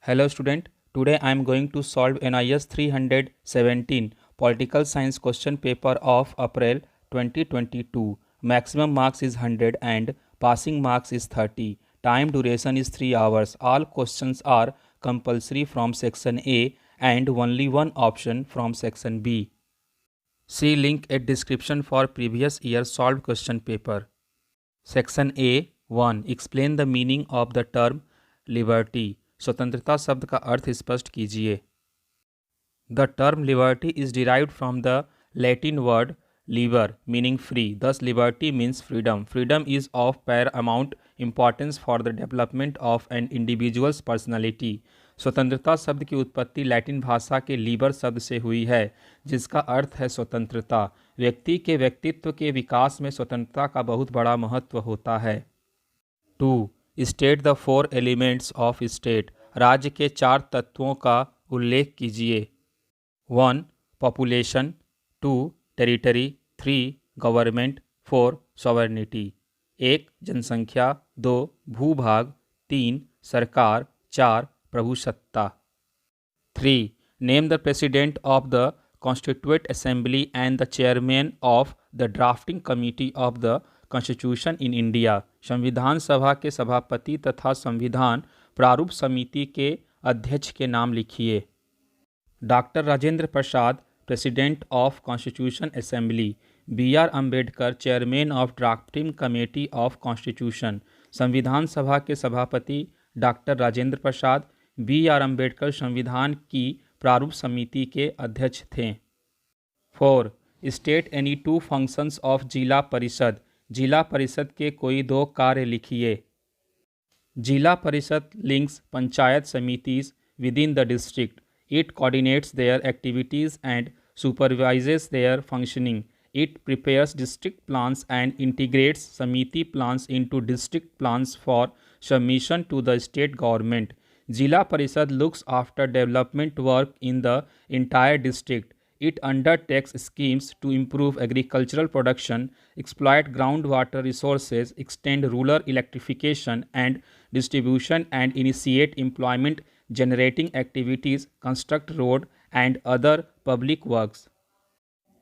Hello student, today I am going to solve NIS 317 Political Science question paper of April 2022. Maximum marks is 100 and passing marks is 30. Time duration is 3 hours. All questions are compulsory from section A and only one option from section B. See link at description for previous year solved question paper. Section A 1. Explain the meaning of the term liberty. स्वतंत्रता शब्द का अर्थ स्पष्ट कीजिए. The term liberty is derived from the Latin word liber meaning free. Thus liberty means freedom. Freedom is of paramount importance for the development of an individual's personality. स्वतंत्रता शब्द की उत्पत्ति लैटिन भाषा के लीबर शब्द से हुई है जिसका अर्थ है स्वतंत्रता. व्यक्ति के व्यक्तित्व के विकास में स्वतंत्रता का बहुत बड़ा महत्व होता है. 2. State the 4 elements of state. राज्य के 4 तत्वों का उल्लेख कीजिए. 1. पॉपुलेशन. 2. टेरिटरी. 3. गवर्नमेंट. 4. सॉवरेनिटी. 1. जनसंख्या. 2. भूभाग. 3. सरकार. 4. प्रभुसत्ता. 3. Name the president of the constituent assembly and the chairman of the drafting committee of the constitution in India. संविधान सभा के सभापति तथा संविधान प्रारूप समिति के अध्यक्ष के नाम लिखिए. Doctor Rajendra Prasad, president of constitution assembly. B R Ambedkar, chairman of drafting committee of constitution. संविधान सभा के सभापति doctor Rajendra Prasad. B R Ambedkar संविधान की प्रारूप समिति के अध्यक्ष थे. 4. स्टेट एनी 2 फंक्शंस ऑफ जिला परिषद. जिला परिषद के कोई 2 कार्य लिखिए. Zila Parishad links panchayat samitis within the district. It coordinates their activities and supervises their functioning. It prepares district plans and integrates samiti plans into district plans for submission to the state government. Zila Parishad looks after development work in the entire district. It undertakes schemes to improve agricultural production, exploit groundwater resources, extend rural electrification and distribution, and initiate employment generating activities, construct road and other public works.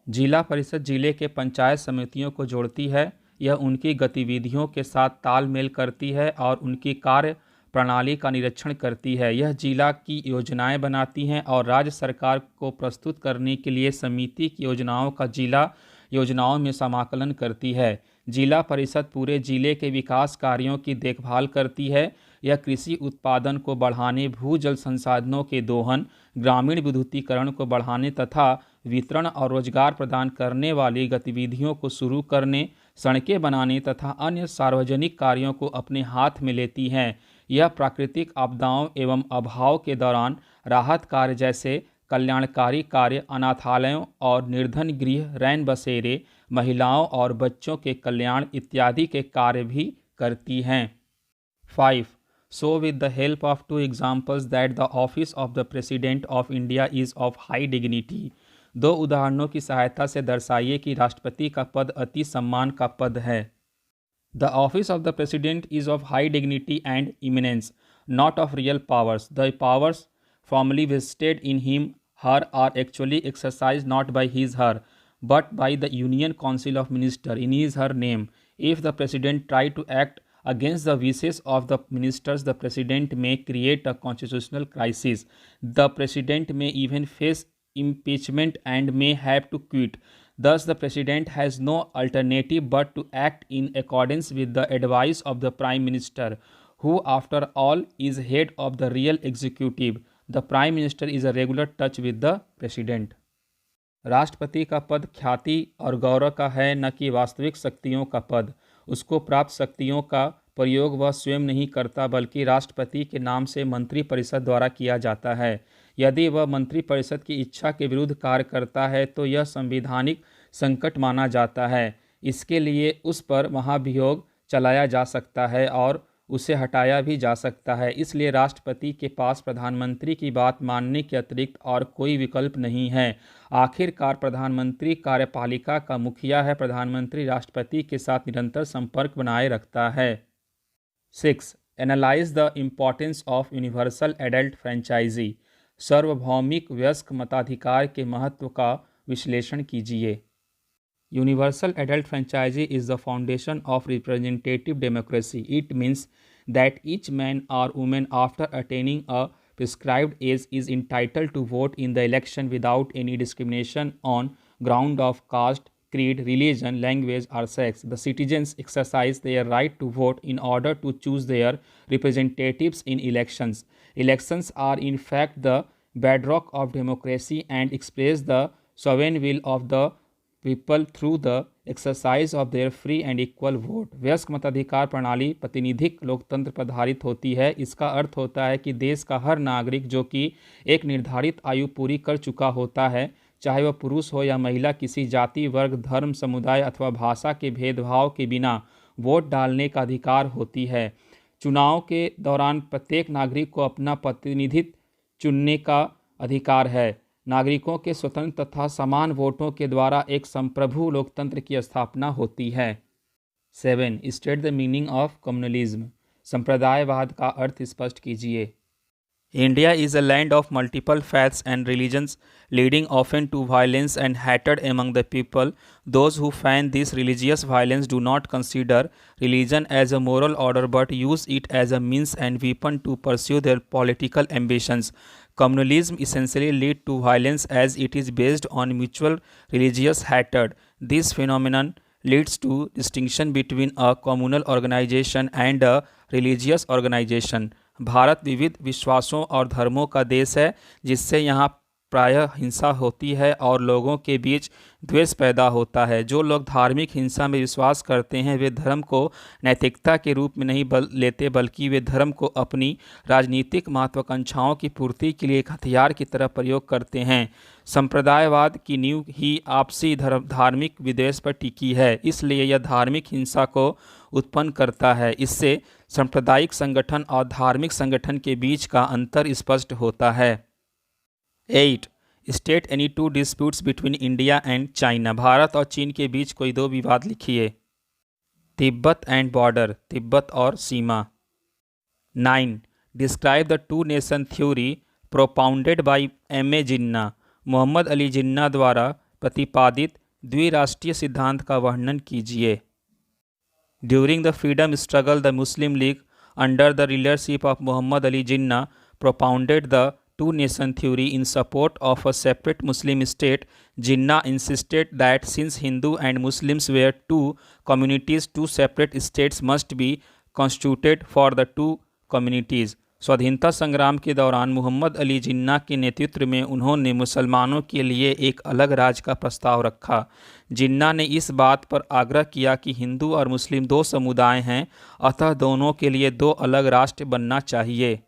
जिला परिषद जिले के पंचायत समितियों को जोड़ती है. यह उनकी गतिविधियों के साथ तालमेल करती है और उनकी कार्य प्रणाली का निरीक्षण करती है. यह जिला की योजनाएं बनाती हैं और राज्य सरकार को प्रस्तुत करने के लिए समिति की योजनाओं का जिला योजनाओं में समाकलन करती है. जिला परिषद पूरे जिले के विकास कार्यों की देखभाल करती है. यह कृषि उत्पादन को बढ़ाने, भूजल संसाधनों के दोहन, ग्रामीण विद्युतीकरण को बढ़ाने तथा वितरण और रोजगार प्रदान करने वाली गतिविधियों को शुरू करने, सड़कें बनाने तथा अन्य सार्वजनिक कार्यों को अपने हाथ में लेती हैं. यह प्राकृतिक आपदाओं एवं अभाव के दौरान राहत कार्य जैसे कल्याणकारी कार्य, अनाथालयों और निर्धन गृह, रैन बसेरे, महिलाओं और बच्चों के कल्याण इत्यादि के कार्य भी करती हैं. 5. Show with the help of 2 examples that the office of the President of India is of high dignity. 2 उदाहरणों की सहायता से दर्शाइए कि राष्ट्रपति का पद अति सम्मान का पद है. The office of the President is of high dignity and eminence, not of real powers. The powers formally vested in him, her, are actually exercised not by his, her, but by the Union Council of Ministers in his, her name. If the President try to act against the wishes of the ministers, the President may create a constitutional crisis. The President may even face impeachment and may have to quit. Thus, the President has no alternative but to act in accordance with the advice of the Prime Minister, who after all is head of the real executive. The Prime Minister is a regular touch with the President. राष्ट्रपति का पद ख्याति और गौरव का है, न कि वास्तविक शक्तियों का पद. उसको प्राप्त शक्तियों का प्रयोग वह स्वयं नहीं करता बल्कि राष्ट्रपति के नाम से मंत्रिपरिषद द्वारा किया जाता है. यदि वह मंत्रिपरिषद की इच्छा के विरुद्ध कार्य करता है तो यह संवैधानिक संकट माना जाता है. इसके लिए उस पर महाभियोग चलाया जा सकता है और उसे हटाया भी जा सकता है. इसलिए राष्ट्रपति के पास प्रधानमंत्री की बात मानने के अतिरिक्त और कोई विकल्प नहीं है. आखिरकार प्रधानमंत्री कार्यपालिका का मुखिया है. प्रधानमंत्री राष्ट्रपति के साथ निरंतर संपर्क बनाए रखता है. 6. Analyse the importance of universal adult franchise. सार्वभौमिक वयस्क मताधिकार के महत्व का विश्लेषण कीजिए। Universal adult franchise is the foundation of representative democracy. It means that each man or woman, after attaining a prescribed age, is entitled to vote in the election without any discrimination on ground of caste, creed, religion, language, or sex. The citizens exercise their right to vote in order to choose their representatives in elections. Elections are in fact the bedrock of democracy and express the sovereign will of the people through the exercise of their free and equal vote. वयस्क मताधिकार प्रणाली प्रतिनिधिक लोकतंत्र पर आधारित होती है। इसका अर्थ होता है कि देश का हर नागरिक जो कि एक निर्धारित आयु पूरी कर चुका होता है, चाहे वह पुरुष हो या महिला, किसी जाति, वर्ग, धर्म, समुदाय अथवा भाषा के भेदभाव के बिना वोट डालने का अधिकार होती है। चुनाव के दौरान प्रत्येक नागरिक को अपना प्रतिनिधित्व चुनने का अधिकार है। नागरिकों के स्वतंत्र तथा समान वोटों के द्वारा एक संप्रभु लोकतंत्र की स्थापना होती है। 7. State the meaning of communalism. संप्रदायवाद का अर्थ स्पष्ट कीजिए। India is a land of multiple faiths and religions, leading often to violence and hatred among the people. Those who fan this religious violence do not consider religion as a moral order but use it as a means and weapon to pursue their political ambitions. Communalism essentially leads to violence as it is based on mutual religious hatred. This phenomenon leads to distinction between a communal organization and a religious organization. Bharat विविध विश्वासों और धर्मों का देश है, जिससे यहाँ प्रायः हिंसा होती है और लोगों के बीच द्वेष पैदा होता है। जो लोग धार्मिक हिंसा में विश्वास करते हैं वे धर्म को नैतिकता के रूप में नहीं लेते, बल्कि वे धर्म को अपनी राजनीतिक महत्वाकांक्षाओं की पूर्ति के लिए एक हथियार की तरह प्रयोग करते हैं। संप्रदायवाद की नींव ही आपसी धार्मिक विद्वेष पर टिकी है, इसलिए यह धार्मिक हिंसा को उत्पन्न करता है। इससे सांप्रदायिक संगठन और धार्मिक संगठन के बीच का अंतर स्पष्ट होता है। 8. State any two disputes between India and China. Bharat और चीन के बीच कोई दो विवाद लिखिए। तिब्बत एंड बॉर्डर, तिब्बत और सीमा। 9. Describe the two nation theory propounded bye M.A. जिन्ना। मोहम्मद अली जिन्ना द्वारा प्रतिपादित द्विराष्ट्रीय सिद्धांत का वर्णन कीजिए। During the freedom struggle, the Muslim League, under the leadership of Muhammad Ali Jinnah, propounded the two-nation theory in support of a separate Muslim state. Jinnah insisted that since Hindu and Muslims were two communities, two separate states must be constituted for the two communities. स्वाधीनता संग्राम के दौरान मोहम्मद अली जिन्ना के नेतृत्व में उन्होंने मुसलमानों के लिए एक अलग राज्य का प्रस्ताव रखा। जिन्ना ने इस बात पर आग्रह किया कि हिंदू और मुस्लिम दो समुदाय हैं, अतः दोनों के लिए दो अलग राष्ट्र बनना चाहिए।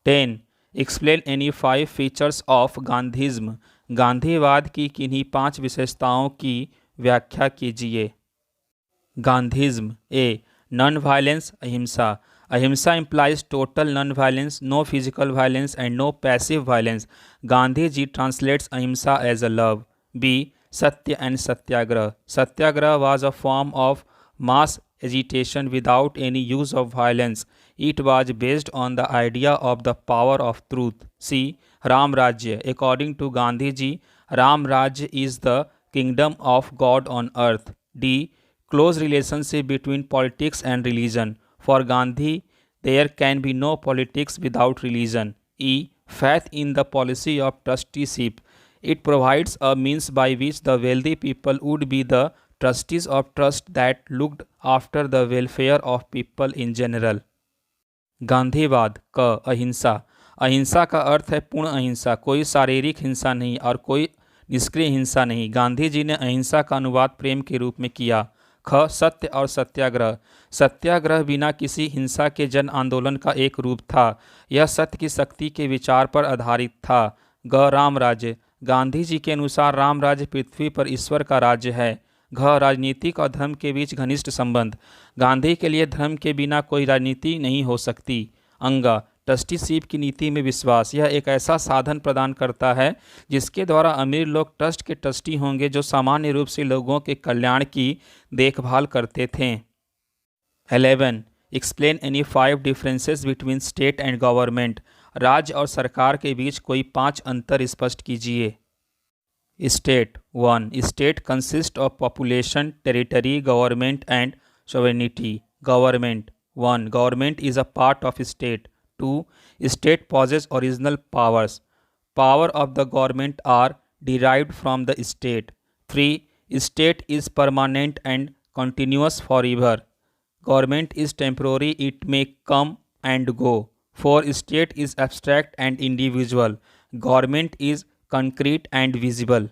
10. Explain any 5 features of Gandhism. गांधीवाद की किन्हीं 5 विशेषताओं की व्याख्या कीजिए। गांधीज्म। ए. नॉन वायलेंस, अहिंसा। Ahimsa implies total non-violence, no physical violence and no passive violence. Gandhi ji translates ahimsa as a love. B. Satya and Satyagraha. Satyagraha was a form of mass agitation without any use of violence. It was based on the idea of the power of truth. C. Ram Rajya. According to Gandhi ji, Ram Rajya is the kingdom of God on earth. D. Close relationship between politics and religion. For Gandhi, there can be no politics without religion. E. Faith in the policy of trusteeship. It provides a means by which the wealthy people would be the trustees of trust that looked after the welfare of people in general. गांधीवाद। क. अहिंसा। अहिंसा का अर्थ है पूर्ण अहिंसा, कोई शारीरिक हिंसा नहीं और कोई निष्क्रिय हिंसा नहीं। गांधी जी ने अहिंसा का अनुवाद प्रेम के रूप में किया। ख. सत्य और सत्याग्रह। सत्याग्रह बिना किसी हिंसा के जन आंदोलन का एक रूप था। यह सत्य की शक्ति के विचार पर आधारित था। ग. राम राज्य। गांधी जी के अनुसार राम राज्य पृथ्वी पर ईश्वर का राज्य है। घ. राजनीतिक और धर्म के बीच घनिष्ठ संबंध। गांधी के लिए धर्म के बिना कोई राजनीति नहीं हो सकती। अंग. ट्रस्टीशिप की नीति में विश्वास। यह एक ऐसा साधन प्रदान करता है जिसके द्वारा अमीर लोग ट्रस्ट के ट्रस्टी होंगे जो सामान्य रूप से लोगों के कल्याण की देखभाल करते थे। 11. Explain any 5 differences between state and government. राज्य और सरकार के बीच कोई 5 अंतर स्पष्ट कीजिए। State 1. State consist of population, territory, government and sovereignty. Government 1. Government is a part of state. 2. State possesses original powers. Power of the government are derived from the state. 3. State is permanent and continuous forever. Government is temporary, it may come and go. 4. State is abstract and individual. Government is concrete and visible.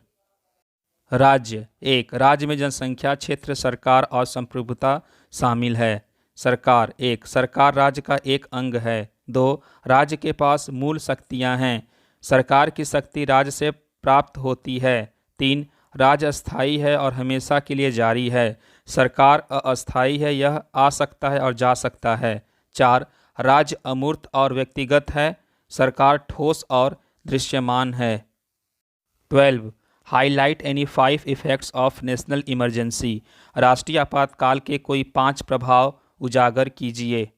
राज्य 1. राज्य में जनसंख्या, क्षेत्र, सरकार और संप्रभुता शामिल है। सरकार 1. सरकार राज्य का एक अंग है। 2. राज्य के पास मूल शक्तियां हैं। सरकार की शक्ति राज्य से प्राप्त होती है। 3. राज्य अस्थायी है और हमेशा के लिए जारी है। सरकार अस्थायी है, यह आ सकता है और जा सकता है। 4. राज्य अमूर्त और व्यक्तिगत है। सरकार ठोस और दृश्यमान है। 12. Highlight any 5 effects of national emergency. राष्ट्रीय आपातकाल के कोई 5 प्रभाव उजागर कीजिए।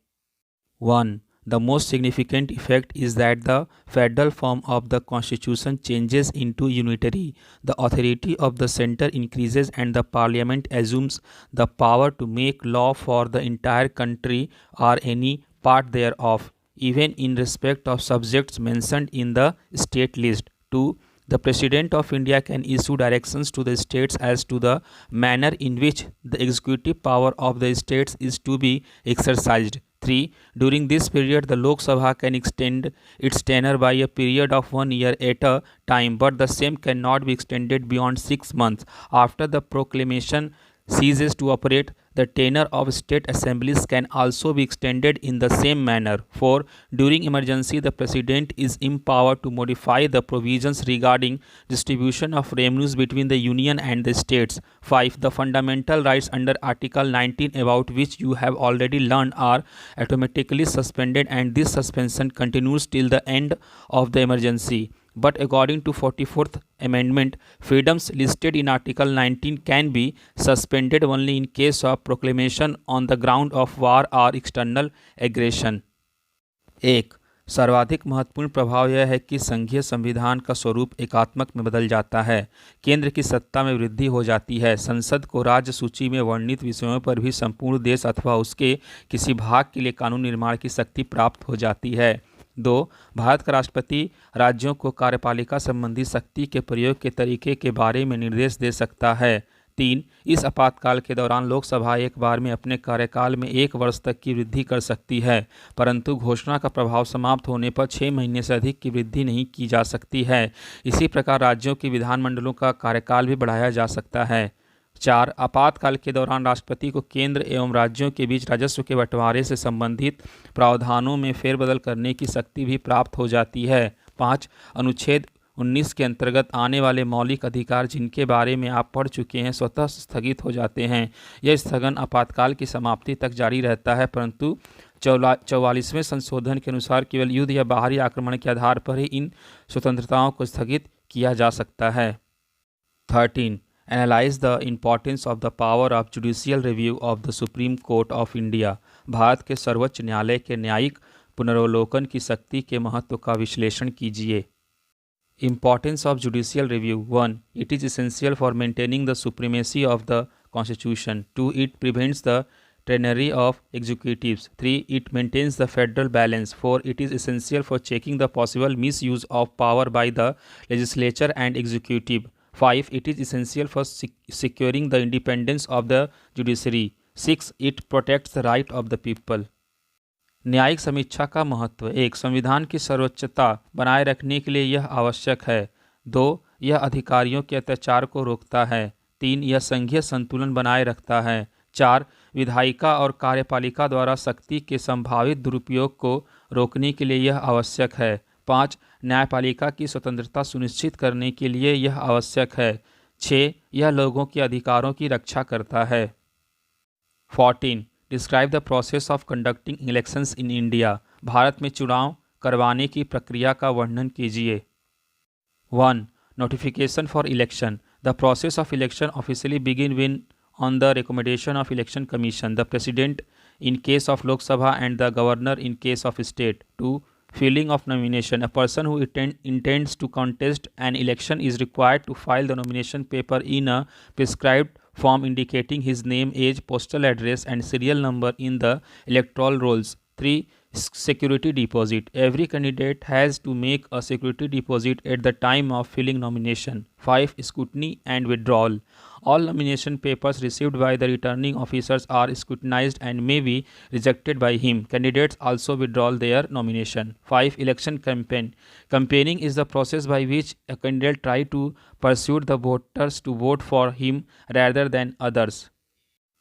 1. The most significant effect is that the federal form of the constitution changes into unitary. The authority of the center increases and the parliament assumes the power to make law for the entire country or any part thereof, even in respect of subjects mentioned in the state list. 2. The President of India can issue directions to the states as to the manner in which the executive power of the states is to be exercised. 3. During this period, the Lok Sabha can extend its tenure by a period of 1 year at a time, but the same cannot be extended beyond 6 months. After the proclamation ceases to operate, the tenure of state assemblies can also be extended in the same manner. 4. During emergency, the President is empowered to modify the provisions regarding distribution of revenues between the Union and the states. 5. The fundamental rights under Article 19, about which you have already learned, are automatically suspended, and this suspension continues till the end of the emergency. But according to 44th Amendment, freedoms listed in Article 19 can be suspended only in case of proclamation on the ground of war or external aggression. 1. सर्वाधिक महत्वपूर्ण प्रभाव यह है कि संघीय संविधान का स्वरूप एकात्मक में बदल जाता है। केंद्र की सत्ता में वृद्धि हो जाती है। संसद को राज्य सूची में वर्णित विषयों पर भी संपूर्ण देश अथवा उसके किसी भाग के लिए कानून निर्माण की शक्ति प्राप्त हो जाती है। 2. भारत का राष्ट्रपति राज्यों को कार्यपालिका संबंधी शक्ति के प्रयोग के तरीके के बारे में निर्देश दे सकता है। 3. इस आपातकाल के दौरान लोकसभा एक बार में अपने कार्यकाल में 1 वर्ष तक की वृद्धि कर सकती है, परंतु घोषणा का प्रभाव समाप्त होने पर 6 महीने से अधिक की वृद्धि नहीं की जा सकती है। इसी प्रकार राज्यों के विधानमंडलों का कार्यकाल भी बढ़ाया जा सकता है। 4. आपातकाल के दौरान राष्ट्रपति को केंद्र एवं राज्यों के बीच राजस्व के बंटवारे से संबंधित प्रावधानों में फेरबदल करने की शक्ति भी प्राप्त हो जाती है। 5. अनुच्छेद 19 के अंतर्गत आने वाले मौलिक अधिकार जिनके बारे में आप पढ़ चुके हैं स्वतः स्थगित हो जाते हैं। यह स्थगन आपातकाल की समाप्ति तक जारी रहता है, परंतु 44वें संशोधन के अनुसार केवल युद्ध या बाहरी आक्रमण के आधार पर ही इन स्वतंत्रताओं को स्थगित किया जा सकता है। 13. Analyze the importance of the power of judicial review of the Supreme Court of India. Bharat के सर्वोच्च न्यायालय के न्यायिक पुनरावलोकन की शक्ति के महत्व का विश्लेषण कीजिए। Importance of judicial review. 1. It is essential for maintaining the supremacy of the Constitution. 2. It prevents the tyranny of executives. 3. It maintains the federal balance. 4. It is essential for checking the possible misuse of power by the legislature and executive. 5. It is essential for securing the independence of the judiciary. 6. It protects the right of the people. न्यायिक समीक्षा का महत्व। 1. संविधान की सर्वोच्चता बनाए रखने के लिए यह आवश्यक है। 2. यह अधिकारियों के अत्याचार को रोकता है। 3. यह संघीय संतुलन बनाए रखता है। 4. विधायिका और कार्यपालिका द्वारा शक्ति के संभावित दुरुपयोग को रोकने के लिए यह आवश्यक है। 5. न्यायपालिका की स्वतंत्रता सुनिश्चित करने के लिए यह आवश्यक है। 6. यह लोगों के अधिकारों की रक्षा करता है। 14. Describe the process of conducting elections in India. Bharat में चुनाव करवाने की प्रक्रिया का वर्णन कीजिए। 1. Notification for election. The process of election officially begin when on the recommendation of election commission the president in case of Lok Sabha and the governor in case of state. 2. Filing of nomination. A person who intends to contest an election is required to file the nomination paper in a prescribed form indicating his name, age, postal address, and serial number in the electoral rolls. 3. Security deposit. Every candidate has to make a security deposit at the time of filing nomination. 5. Scrutiny and withdrawal. All nomination papers received by the returning officers are scrutinized and may be rejected by him. Candidates also withdraw their nomination. 5. Election campaign. Campaigning is the process by which a candidate tries to persuade the voters to vote for him rather than others.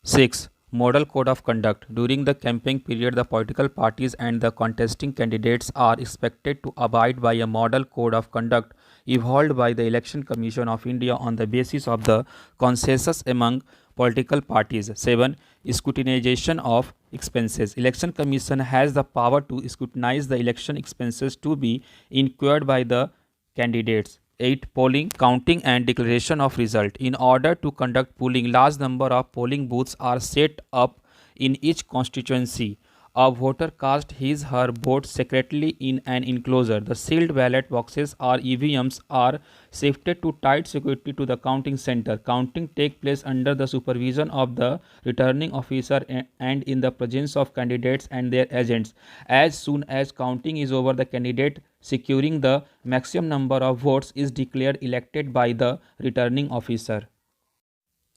6. Model Code of Conduct. During the campaign period, the political parties and the contesting candidates are expected to abide by a model code of conduct evolved by the Election Commission of India on the basis of the consensus among political parties. 7. Scrutinization of expenses. Election Commission has the power to scrutinize the election expenses to be incurred by the candidates. 8. Polling, counting and declaration of result. In order to conduct polling, large number of polling booths are set up in each constituency. A voter casts his/her vote secretly in an enclosure. The sealed ballot boxes or EVMs are shifted to tight security to the counting center. Counting takes place under the supervision of the returning officer and in the presence of candidates and their agents. As soon as counting is over, the candidate securing the maximum number of votes is declared elected by the returning officer.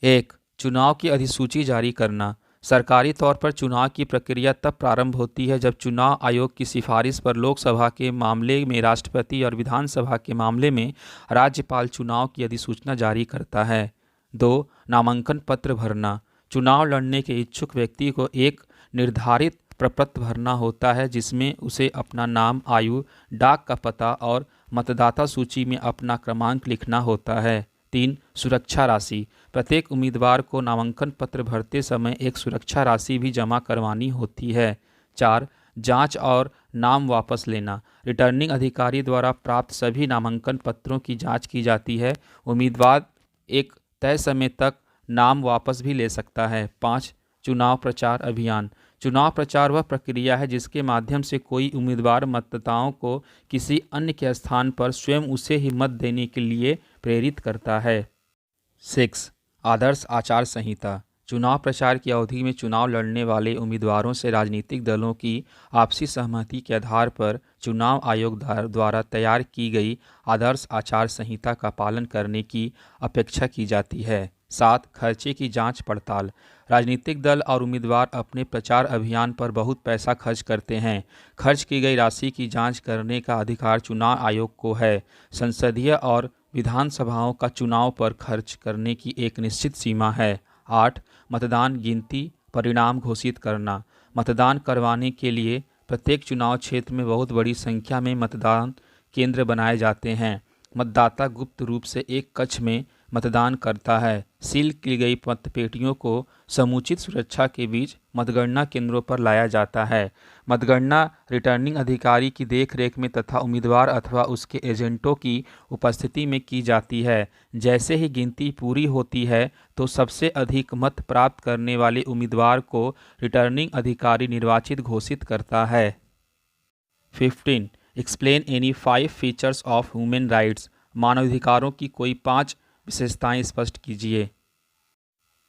1. चुनाव की अधिसूची जारी करना. सरकारी तौर पर चुनाव की प्रक्रिया तब प्रारंभ होती है जब चुनाव आयोग की सिफारिश पर लोकसभा के मामले में राष्ट्रपति और विधानसभा के मामले में राज्यपाल चुनाव की अधिसूचना जारी करता है. 2. नामांकन पत्र भरना. चुनाव लड़ने के इच्छुक व्यक्ति को एक निर्धारित प्रपत्र भरना होता है जिसमें उसे अपना नाम, आयु, डाक का पता और मतदाता सूची में अपना क्रमांक लिखना होता है. 3. सुरक्षा राशि. प्रत्येक उम्मीदवार को नामांकन पत्र भरते समय एक सुरक्षा राशि भी जमा करवानी होती है. 4. जांच और नाम वापस लेना. रिटर्निंग अधिकारी द्वारा प्राप्त सभी नामांकन पत्रों की जांच की जाती है. उम्मीदवार एक तय समय तक नाम वापस भी ले सकता है. 5. चुनाव प्रचार अभियान. चुनाव प्रचार वह प्रक्रिया है जिसके माध्यम से कोई उम्मीदवार मतदाताओं को किसी अन्य के स्थान पर स्वयं उसे ही मत देने के लिए प्रेरित करता है. 6. आदर्श आचार संहिता. चुनाव प्रचार की अवधि में चुनाव लड़ने वाले उम्मीदवारों से राजनीतिक दलों की आपसी सहमति के आधार पर चुनाव आयोग द्वारा तैयार की गई आदर्श आचार संहिता का पालन करने की अपेक्षा की जाती है. 7. खर्चे की जांच पड़ताल. राजनीतिक दल और उम्मीदवार अपने प्रचार अभियान पर बहुत पैसा खर्च करते हैं. खर्च की गई राशि की जांच करने का अधिकार चुनाव आयोग को है. संसदीय और विधानसभाओं का चुनाव पर खर्च करने की एक निश्चित सीमा है. 8. मतदान गिनती परिणाम घोषित करना. मतदान करवाने के लिए प्रत्येक चुनाव क्षेत्र में बहुत बड़ी संख्या में मतदान केंद्र बनाए जाते हैं. मतदाता गुप्त रूप से एक कक्ष में मतदान करता है. सील की गई मतपेटियों को समुचित सुरक्षा के बीच मतगणना केंद्रों पर लाया जाता है. मतगणना रिटर्निंग अधिकारी की देखरेख में तथा उम्मीदवार अथवा उसके एजेंटों की उपस्थिति में की जाती है. जैसे ही गिनती पूरी होती है तो सबसे अधिक मत प्राप्त करने वाले उम्मीदवार को रिटर्निंग अधिकारी निर्वाचित घोषित करता है. 15. Explain any 5 features of human rights. मानवाधिकारों की कोई 5 विशेषताएं स्पष्ट कीजिए.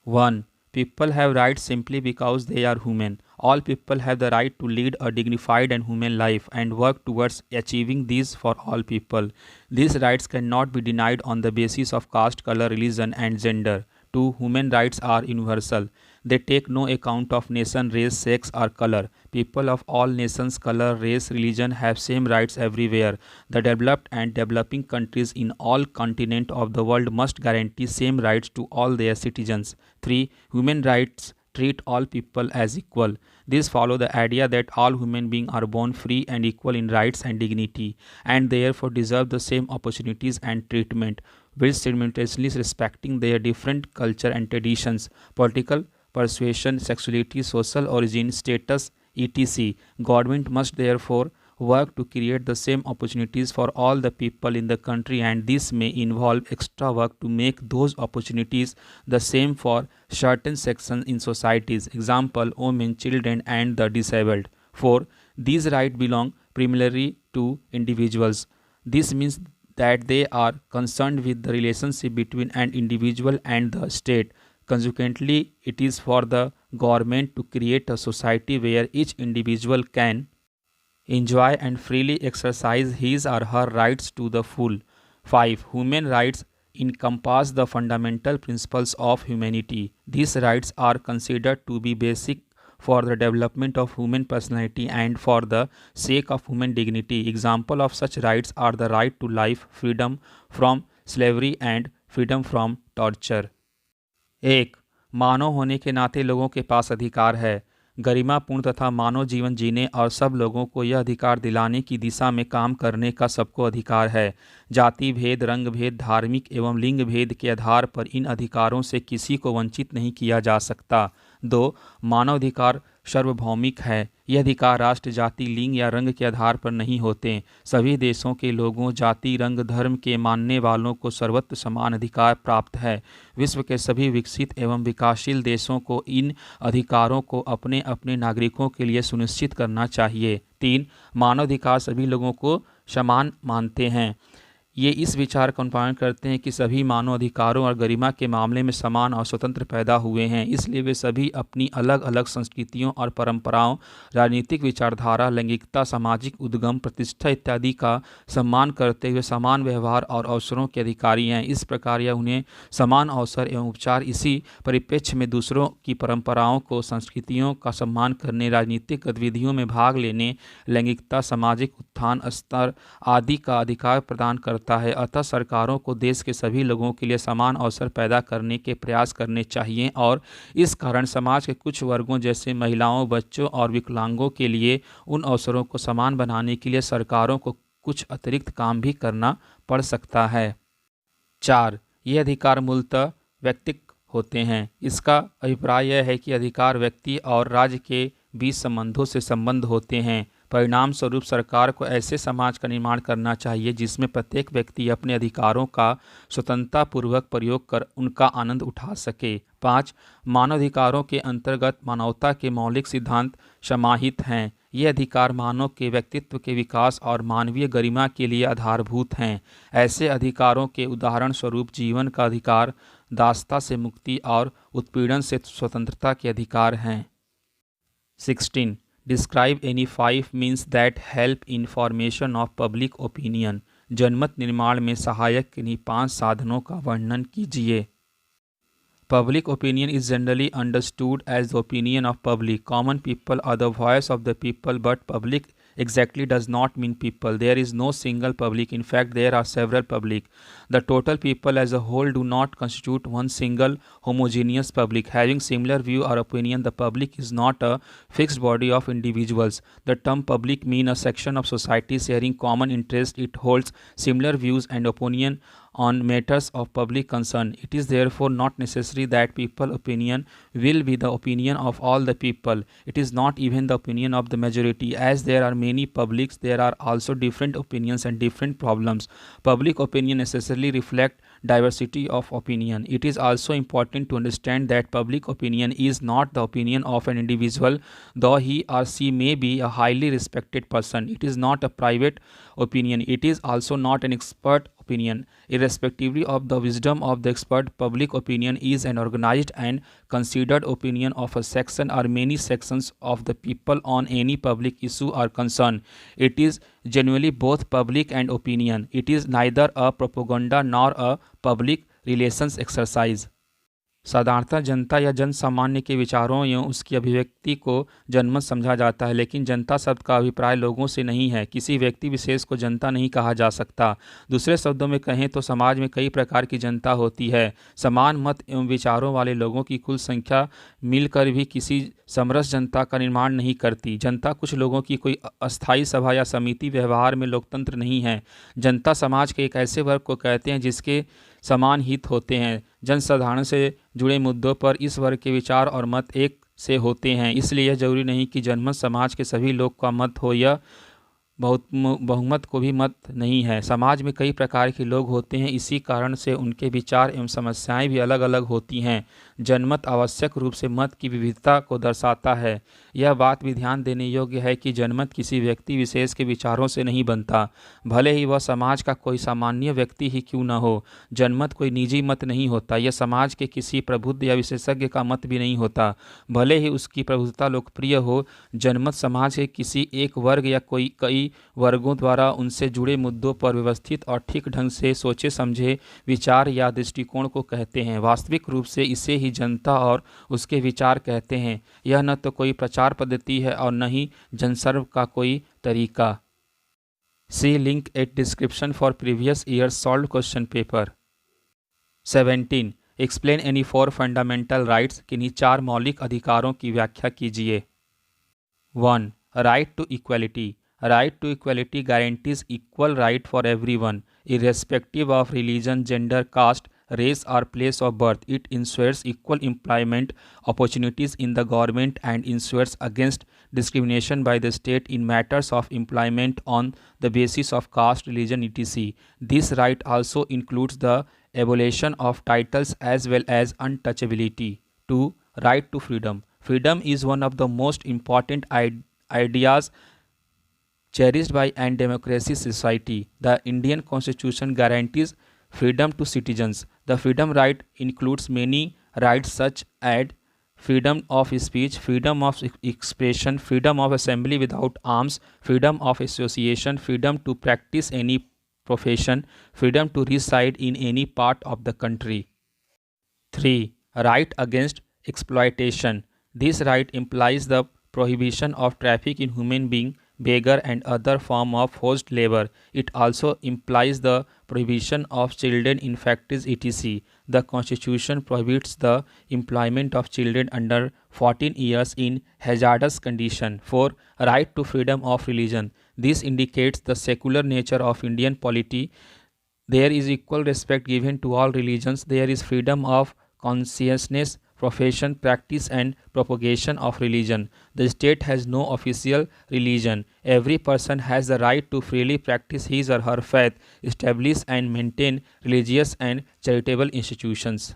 1. People have rights simply because they are human. All people have the right to lead a dignified and human life and work towards achieving these for all people. These rights cannot be denied on the basis of caste, color, religion, and gender. 2. Human rights are universal. They take no account of nation, race, sex, or color. People of all nations, color, race, religion have same rights everywhere. The developed and developing countries in all continents of the world must guarantee same rights to all their citizens. 3. Human rights treat all people as equal. These follow the idea that all human beings are born free and equal in rights and dignity, and therefore deserve the same opportunities and treatment, while simultaneously respecting their different culture and traditions, political persuasion, sexuality, social origin, status, etc. Government must therefore work to create the same opportunities for all the people in the country, and this may involve extra work to make those opportunities the same for certain sections in societies, example women, children and the disabled. 4. These rights belong primarily to individuals. This means that they are concerned with the relationship between an individual and the state. Consequently, it is for the government to create a society where each individual can enjoy and freely exercise his or her rights to the full. 5. Human rights encompass the fundamental principles of humanity. These rights are considered to be basic for the development of human personality and for the sake of human dignity. Example of such rights are the right to life, freedom from slavery and freedom from torture. 1. मानव होने के नाते लोगों के पास अधिकार है। गरिमापूर्ण तथा मानव जीवन जीने और सब लोगों को यह अधिकार दिलाने की दिशा में काम करने का सबको अधिकार है। जाति भेद, रंग भेद, धार्मिक एवं लिंग भेद के आधार पर इन अधिकारों से किसी को वंचित नहीं किया जा सकता। 2. मानवाधिकार सार्वभौमिक है। यह अधिकार राष्ट्र, जाति, लिंग या रंग के आधार पर नहीं होते। सभी देशों के लोगों, जाति, रंग, धर्म के मानने वालों को सर्वत्र समान अधिकार प्राप्त है। विश्व के सभी विकसित एवं विकासशील देशों को इन अधिकारों को अपने अपने नागरिकों के लिए सुनिश्चित करना चाहिए। 3. मानवाधिकार सभी लोगों को समान मानते हैं। ये इस विचार का अनुपालन करते हैं कि सभी मानव अधिकारों और गरिमा के मामले में समान और स्वतंत्र पैदा हुए हैं, इसलिए वे सभी अपनी अलग अलग संस्कृतियों और परंपराओं, राजनीतिक विचारधारा, लैंगिकता, सामाजिक उद्गम, प्रतिष्ठा इत्यादि का सम्मान करते हुए समान व्यवहार और अवसरों के अधिकारी हैं। इस प्रकार यह उन्हें समान अवसर एवं उपचार, इसी परिप्रेक्ष्य में दूसरों की परंपराओं को, संस्कृतियों का सम्मान करने, राजनीतिक गतिविधियों में भाग लेने, लैंगिकता, सामाजिक उत्थान स्तर आदि का अधिकार प्रदान करता है। अतः सरकारों को देश के सभी लोगों के लिए समान अवसर पैदा करने के प्रयास करने चाहिए और इस कारण समाज के कुछ वर्गों जैसे महिलाओं, बच्चों और विकलांगों के लिए उन अवसरों को समान बनाने के लिए सरकारों को कुछ अतिरिक्त काम भी करना पड़ सकता है। 4. ये अधिकार मूलतः व्यक्तिक होते हैं। इसका अभिप्राय यह है कि अधिकार व्यक्ति और राज्य के बीच संबंधों से संबंध होते हैं। परिणाम स्वरूप सरकार को ऐसे समाज का निर्माण करना चाहिए जिसमें प्रत्येक व्यक्ति अपने अधिकारों का स्वतंत्रतापूर्वक प्रयोग कर उनका आनंद उठा सके। 5. मानवाधिकारों के अंतर्गत मानवता के मौलिक सिद्धांत समाहित हैं। ये अधिकार मानव के व्यक्तित्व के विकास और मानवीय गरिमा के लिए आधारभूत हैं। ऐसे अधिकारों के उदाहरण स्वरूप जीवन का अधिकार, दासता से मुक्ति और उत्पीड़न से स्वतंत्रता के अधिकार हैं। 16. Describe any 5 means that help in formation of public opinion. जनमत निर्माण में सहायक किन्हीं 5 साधनों का वर्णन कीजिए। Public opinion is generally understood as the opinion of public. Common people are the voice of the people, but public exactly does not mean people. There is no single public. In fact, there are several public. The total people as a whole do not constitute one single homogeneous public. Having similar view or opinion, the public is not a fixed body of individuals. The term public means a section of society sharing common interest. It holds similar views and opinion on matters of public concern. It is therefore not necessary that people opinion will be the opinion of all the people. It is not even the opinion of the majority. As there are many publics, there are also different opinions and different problems. Public opinion necessarily reflect diversity of opinion. It is also important to understand that public opinion is not the opinion of an individual, though he or she may be a highly respected person. It is not a private opinion. It is also not an expert opinion. Irrespectively of the wisdom of the expert, public opinion is an organized and considered opinion of a section or many sections of the people on any public issue or concern. It is genuinely both public and opinion. It is neither a propaganda nor a public relations exercise. साधारणतः जनता या जन सामान्य के विचारों एवं उसकी अभिव्यक्ति को जनमत समझा जाता है, लेकिन जनता शब्द का अभिप्राय लोगों से नहीं है। किसी व्यक्ति विशेष को जनता नहीं कहा जा सकता। दूसरे शब्दों में कहें तो समाज में कई प्रकार की जनता होती है। समान मत एवं विचारों वाले लोगों की कुल संख्या मिलकर भी किसी समरस जनता का निर्माण नहीं करती। जनता कुछ लोगों की कोई अस्थायी सभा या समिति, व्यवहार में लोकतंत्र नहीं है। जनता समाज के एक ऐसे वर्ग को कहते हैं जिसके समान हित होते हैं। जनसाधारण से जुड़े मुद्दों पर इस वर्ग के विचार और मत एक से होते हैं। इसलिए यह जरूरी नहीं कि जनमत समाज के सभी लोग का मत हो। यह बहुमत को भी मत नहीं है। समाज में कई प्रकार के लोग होते हैं, इसी कारण से उनके विचार एवं समस्याएं भी अलग अलग होती हैं। जनमत आवश्यक रूप से मत की विविधता को दर्शाता है। यह बात भी ध्यान देने योग्य है कि जनमत किसी व्यक्ति विशेष के विचारों से नहीं बनता, भले ही वह समाज का कोई सामान्य व्यक्ति ही क्यों न हो। जनमत कोई निजी मत नहीं होता, यह समाज के किसी प्रबुद्ध या विशेषज्ञ का मत भी नहीं होता, भले ही उसकी प्रबुद्धता लोकप्रिय हो। जनमत समाज के किसी एक वर्ग या कई वर्गों द्वारा उनसे जुड़े मुद्दों पर व्यवस्थित और ठीक ढंग से सोचे समझे विचार या दृष्टिकोण को कहते हैं। वास्तविक रूप से इसे ही जनता और उसके विचार कहते हैं। यह न तो कोई प्रचार पद्धति है और न ही जनसर्व का कोई तरीका। See link at description for previous year solved question paper. 17. Explain any 4 fundamental rights. किन्हीं 4 मौलिक अधिकारों की व्याख्या कीजिए। 1. Right to equality. Right to equality guarantees equal right for everyone, irrespective of religion, gender, caste, race, or place of birth. It ensures equal employment opportunities in the government and ensures against discrimination by the state in matters of employment on the basis of caste, religion, etc. This right also includes the abolition of titles as well as untouchability. 2. Right to freedom. Freedom is one of the most important ideas cherished by an democracy society. The Indian Constitution guarantees freedom to citizens. The freedom right includes many rights such as freedom of speech, freedom of expression, freedom of assembly without arms, freedom of association, freedom to practice any profession, freedom to reside in any part of the country. 3. Right against exploitation. This right implies the prohibition of traffic in human being, beggar and other form of forced labor. It also implies the prohibition of children in factories etc. The Constitution prohibits the employment of children under 14 years in hazardous condition. 4. Right to freedom of religion. This indicates the secular nature of Indian polity. There is equal respect given to all religions. There is freedom of consciousness, profession, practice and propagation of religion. The state has no official religion. Every person has the right to freely practice his or her faith, establish and maintain religious and charitable institutions.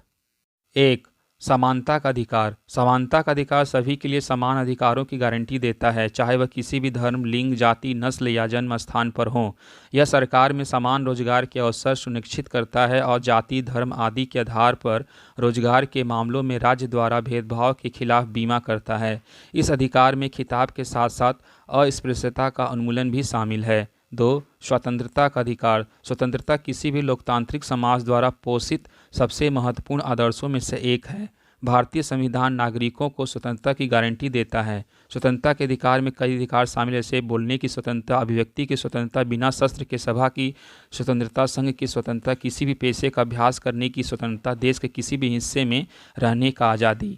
1. समानता का अधिकार। समानता का अधिकार सभी के लिए समान अधिकारों की गारंटी देता है, चाहे वह किसी भी धर्म, लिंग, जाति, नस्ल या जन्म स्थान पर हों। यह सरकार में समान रोजगार के अवसर सुनिश्चित करता है और जाति, धर्म आदि के आधार पर रोजगार के मामलों में राज्य द्वारा भेदभाव के खिलाफ बीमा करता है। इस अधिकार में खिताब के साथ साथ अस्पृश्यता का उन्मूलन भी शामिल है। 2. स्वतंत्रता का अधिकार। स्वतंत्रता किसी भी लोकतांत्रिक समाज द्वारा पोषित सबसे महत्वपूर्ण आदर्शों में से एक है। भारतीय संविधान नागरिकों को स्वतंत्रता की गारंटी देता है। स्वतंत्रता के अधिकार में कई अधिकार शामिल जैसे बोलने की स्वतंत्रता, अभिव्यक्ति की स्वतंत्रता, बिना शस्त्र के सभा की स्वतंत्रता, संघ की स्वतंत्रता, किसी भी पेशे का अभ्यास करने की स्वतंत्रता, देश के किसी भी हिस्से में रहने का आज़ादी।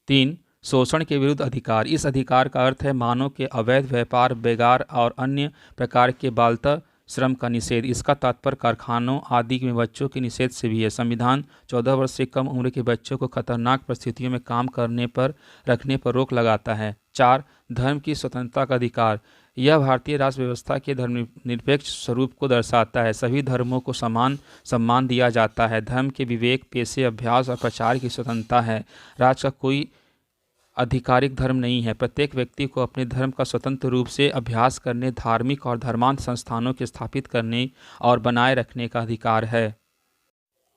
3. शोषण के विरुद्ध अधिकार। इस अधिकार का अर्थ है मानव के अवैध व्यापार, बेगार और अन्य प्रकार के बालता श्रम का निषेध। इसका तात्पर्य कारखानों आदि में बच्चों के निषेध से भी है। संविधान 14 वर्ष से कम उम्र के बच्चों को खतरनाक परिस्थितियों में काम करने पर रखने पर रोक लगाता है। 4. धर्म की स्वतंत्रता का अधिकार। यह भारतीय राष्ट्र व्यवस्था के धर्मनिरपेक्ष स्वरूप को दर्शाता है। सभी धर्मों को समान सम्मान दिया जाता है। धर्म के विवेक, पेशे, अभ्यास और प्रचार की स्वतंत्रता है। राज्य का कोई आधिकारिक धर्म नहीं है। प्रत्येक व्यक्ति को अपने धर्म का स्वतंत्र रूप से अभ्यास करने, धार्मिक और धर्मांध संस्थानों के स्थापित करने और बनाए रखने का अधिकार है।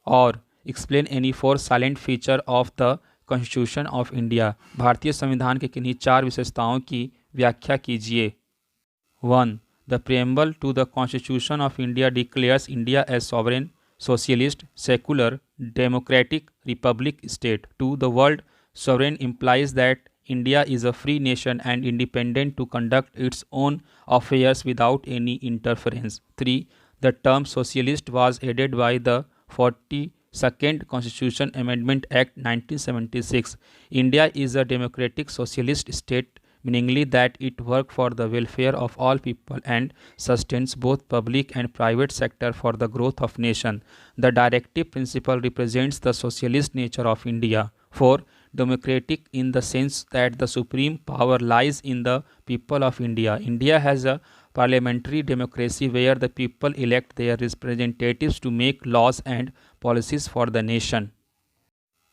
और explain any 4 silent feature of the constitution of India. भारतीय संविधान के किन्हीं 4 विशेषताओं की व्याख्या कीजिए। 1. The preamble to the constitution of India declares India as sovereign, socialist, secular, democratic, republic state. 2. The word sovereign implies that India is a free nation and independent to conduct its own affairs without any interference. 3. The term socialist was added by the 42nd Constitution Amendment Act 1976. India is a democratic socialist state, meaning that it works for the welfare of all people and sustains both public and private sector for the growth of nation. The directive principle represents the socialist nature of India. 4. Democratic in the sense that the supreme power lies in the people of India. India has a parliamentary democracy where the people elect their representatives to make laws and policies for the nation.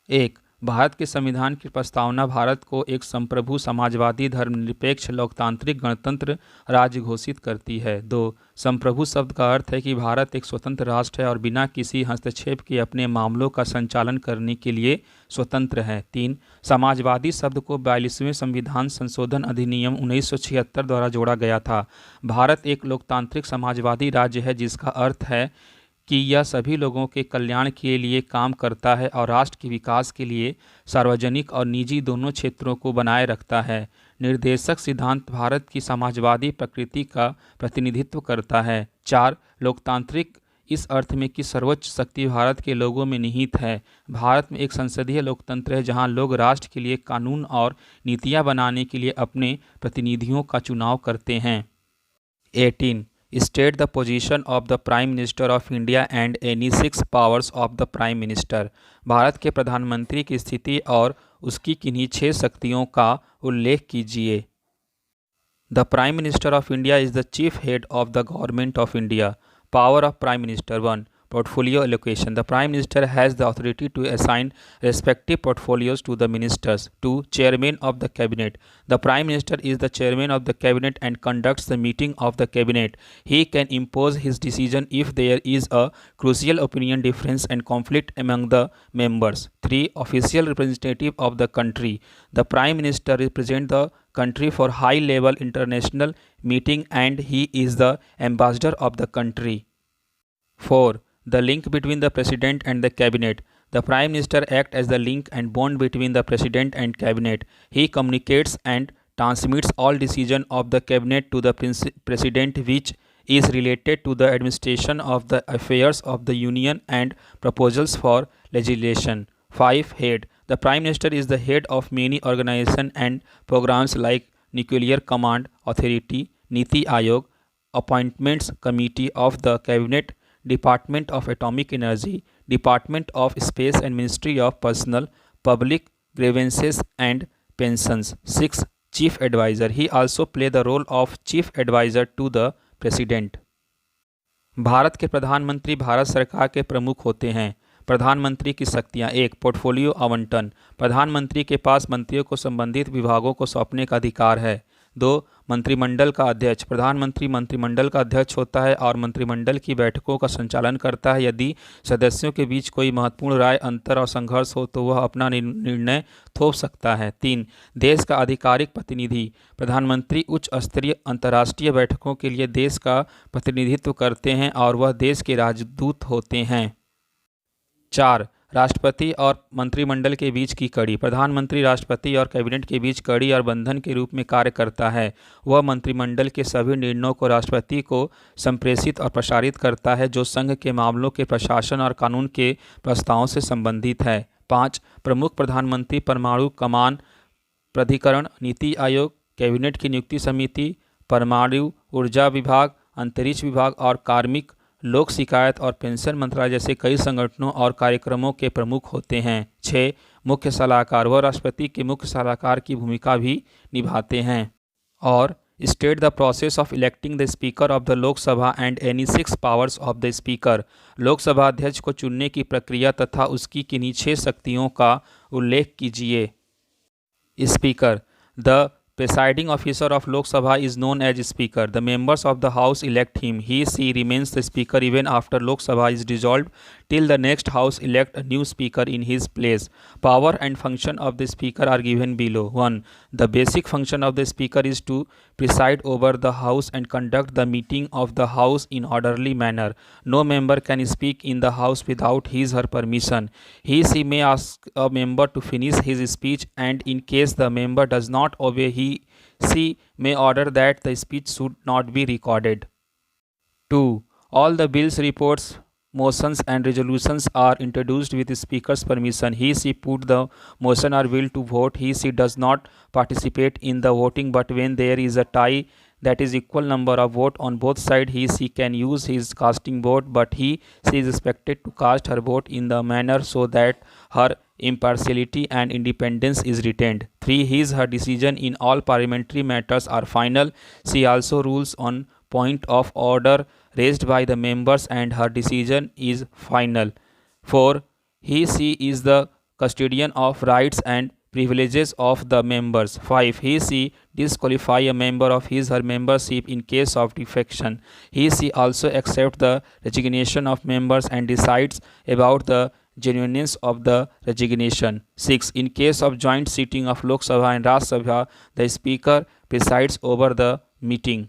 एक, भारत के संविधान की प्रस्तावना भारत को एक संप्रभु समाजवादी धर्मनिरपेक्ष लोकतांत्रिक गणतंत्र राज्य घोषित करती है। दो, संप्रभु शब्द का अर्थ है कि भारत एक स्वतंत्र राष्ट्र है और बिना किसी हस्तक्षेप के अपने मामलों का संचालन करने के लिए स्वतंत्र है। तीन, समाजवादी शब्द को 42वें संविधान संशोधन अधिनियम 1976 द्वारा जोड़ा गया था। भारत एक लोकतांत्रिक समाजवादी राज्य है जिसका अर्थ है कि यह सभी लोगों के कल्याण के लिए काम करता है और राष्ट्र के विकास के लिए सार्वजनिक और निजी दोनों क्षेत्रों को बनाए रखता है। निर्देशक सिद्धांत भारत की समाजवादी प्रकृति का प्रतिनिधित्व करता है। चार, लोकतांत्रिक इस अर्थ में कि सर्वोच्च शक्ति भारत के लोगों में निहित है। भारत में एक संसदीय लोकतंत्र है जहां लोग राष्ट्र के लिए कानून और नीतियां बनाने के लिए अपने प्रतिनिधियों का चुनाव करते हैं। 18. State the position of the Prime Minister of India and any 6 powers of the Prime Minister. Bharat के प्रधानमंत्री की स्थिति और उसकी किन्हीं 6 शक्तियों का उल्लेख कीजिए। The Prime Minister of India is the chief head of the Government of India. Power of Prime Minister. 1. Portfolio allocation. The Prime Minister has the authority to assign respective portfolios to the ministers. 2. Chairman of the Cabinet. The Prime Minister is the chairman of the Cabinet and conducts the meeting of the Cabinet. He can impose his decision if there is a crucial opinion difference and conflict among the members. 3. Official representative of the country. The Prime Minister represents the country for high-level international meeting and he is the ambassador of the country. 4. The link between the President and the Cabinet. The Prime Minister acts as the link and bond between the President and Cabinet. He communicates and transmits all decisions of the Cabinet to the President which is related to the administration of the affairs of the Union and proposals for legislation. 5. Head. The Prime Minister is the head of many organizations and programs like Nuclear Command Authority, Niti Aayog, Appointments Committee of the Cabinet, Department of Atomic Energy, Department of Space and Ministry of Personal, Public Grievances and Pensions. 6. Chief Advisor. He also plays the role of Chief Advisor to the President. Bharat के प्रधानमंत्री भारत सरकार के प्रमुख होते हैं। प्रधानमंत्री की शक्तियां। 1. पोर्टफोलियो आवंटन। प्रधानमंत्री के पास मंत्रियों को संबंधित विभागों को सौंपने का अधिकार है। 2. मंत्रिमंडल का अध्यक्ष। प्रधानमंत्री मंत्रिमंडल का अध्यक्ष होता है और मंत्रिमंडल की बैठकों का संचालन करता है। यदि सदस्यों के बीच कोई महत्वपूर्ण राय अंतर और संघर्ष हो तो वह अपना निर्णय थोप सकता है। 3. देश का आधिकारिक प्रतिनिधि। प्रधानमंत्री उच्च स्तरीय अंतर्राष्ट्रीय बैठकों के लिए देश का प्रतिनिधित्व करते हैं और वह देश के राजदूत होते हैं। 4. राष्ट्रपति और मंत्रिमंडल के बीच की कड़ी। प्रधानमंत्री राष्ट्रपति और कैबिनेट के बीच कड़ी और बंधन के रूप में कार्य करता है। वह मंत्रिमंडल के सभी निर्णयों को राष्ट्रपति को संप्रेषित और प्रसारित करता है जो संघ के मामलों के प्रशासन और कानून के प्रस्तावों से संबंधित है। 5. प्रमुख प्रधानमंत्री परमाणु कमान प्राधिकरण, नीति आयोग, कैबिनेट की नियुक्ति समिति, परमाणु ऊर्जा विभाग, अंतरिक्ष विभाग और कार्मिक, लोक शिकायत और पेंशन मंत्रालय जैसे कई संगठनों और कार्यक्रमों के प्रमुख होते हैं। 6. मुख्य सलाहकार। वह राष्ट्रपति के मुख्य सलाहकार की भूमिका भी निभाते हैं। और state the process of electing the speaker of the Lok Sabha and any 6 powers of the speaker. Lok Sabha अध्यक्ष को चुनने की प्रक्रिया तथा उसकी किन्हीं 6 शक्तियों का उल्लेख कीजिए। Speaker. The presiding officer of Lok Sabha is known as Speaker. The members of the House elect him. She remains the Speaker even after Lok Sabha is dissolved till the next House elect a new Speaker in his place. Power and function of the Speaker are given below. 1. The basic function of the Speaker is to preside over the House and conduct the meeting of the House in orderly manner. No member can speak in the House without his/her permission. She may ask a member to finish his speech and in case the member does not obey, she may order that the speech should not be recorded. 2. All the bills, reports, motions and resolutions are introduced with the Speaker's permission. She put the motion or bill to vote. She does not participate in the voting, but when there is a tie that is equal number of vote on both sides, she can use his casting vote, but she is expected to cast her vote in the manner so that her impartiality and independence is retained. 3. Her decision in all parliamentary matters are final. She also rules on point of order raised by the members and her decision is final. 4. She is the custodian of rights and privileges of the members. 5. She disqualify a member of his her membership in case of defection. She also accepts the resignation of members and decides about the genuineness of the resignation. 6. In case of joint sitting of Lok Sabha and Raj Sabha, the speaker presides over the meeting.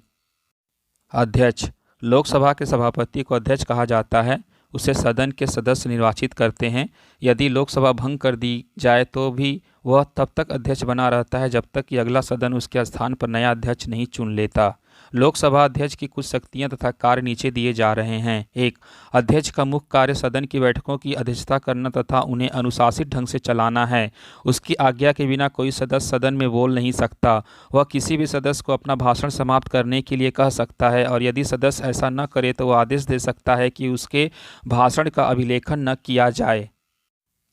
अध्यक्ष लोकसभा के सभापति को अध्यक्ष कहा जाता है। उसे सदन के सदस्य निर्वाचित करते हैं। यदि लोकसभा भंग कर दी जाए तो भी वह तब तक अध्यक्ष बना रहता है जब तक कि अगला सदन उसके स्थान पर नया अध्यक्ष नहीं चुन लेता। लोकसभा अध्यक्ष की कुछ शक्तियां तथा कार्य नीचे दिए जा रहे हैं। 1. अध्यक्ष का मुख्य कार्य सदन की बैठकों की अध्यक्षता करना तथा उन्हें अनुशासित ढंग से चलाना है। उसकी आज्ञा के बिना कोई सदस्य सदन में बोल नहीं सकता। वह किसी भी सदस्य को अपना भाषण समाप्त करने के लिए कह सकता है और यदि सदस्य ऐसा न करे तो वह आदेश दे सकता है कि उसके भाषण का अभिलेखन न किया जाए।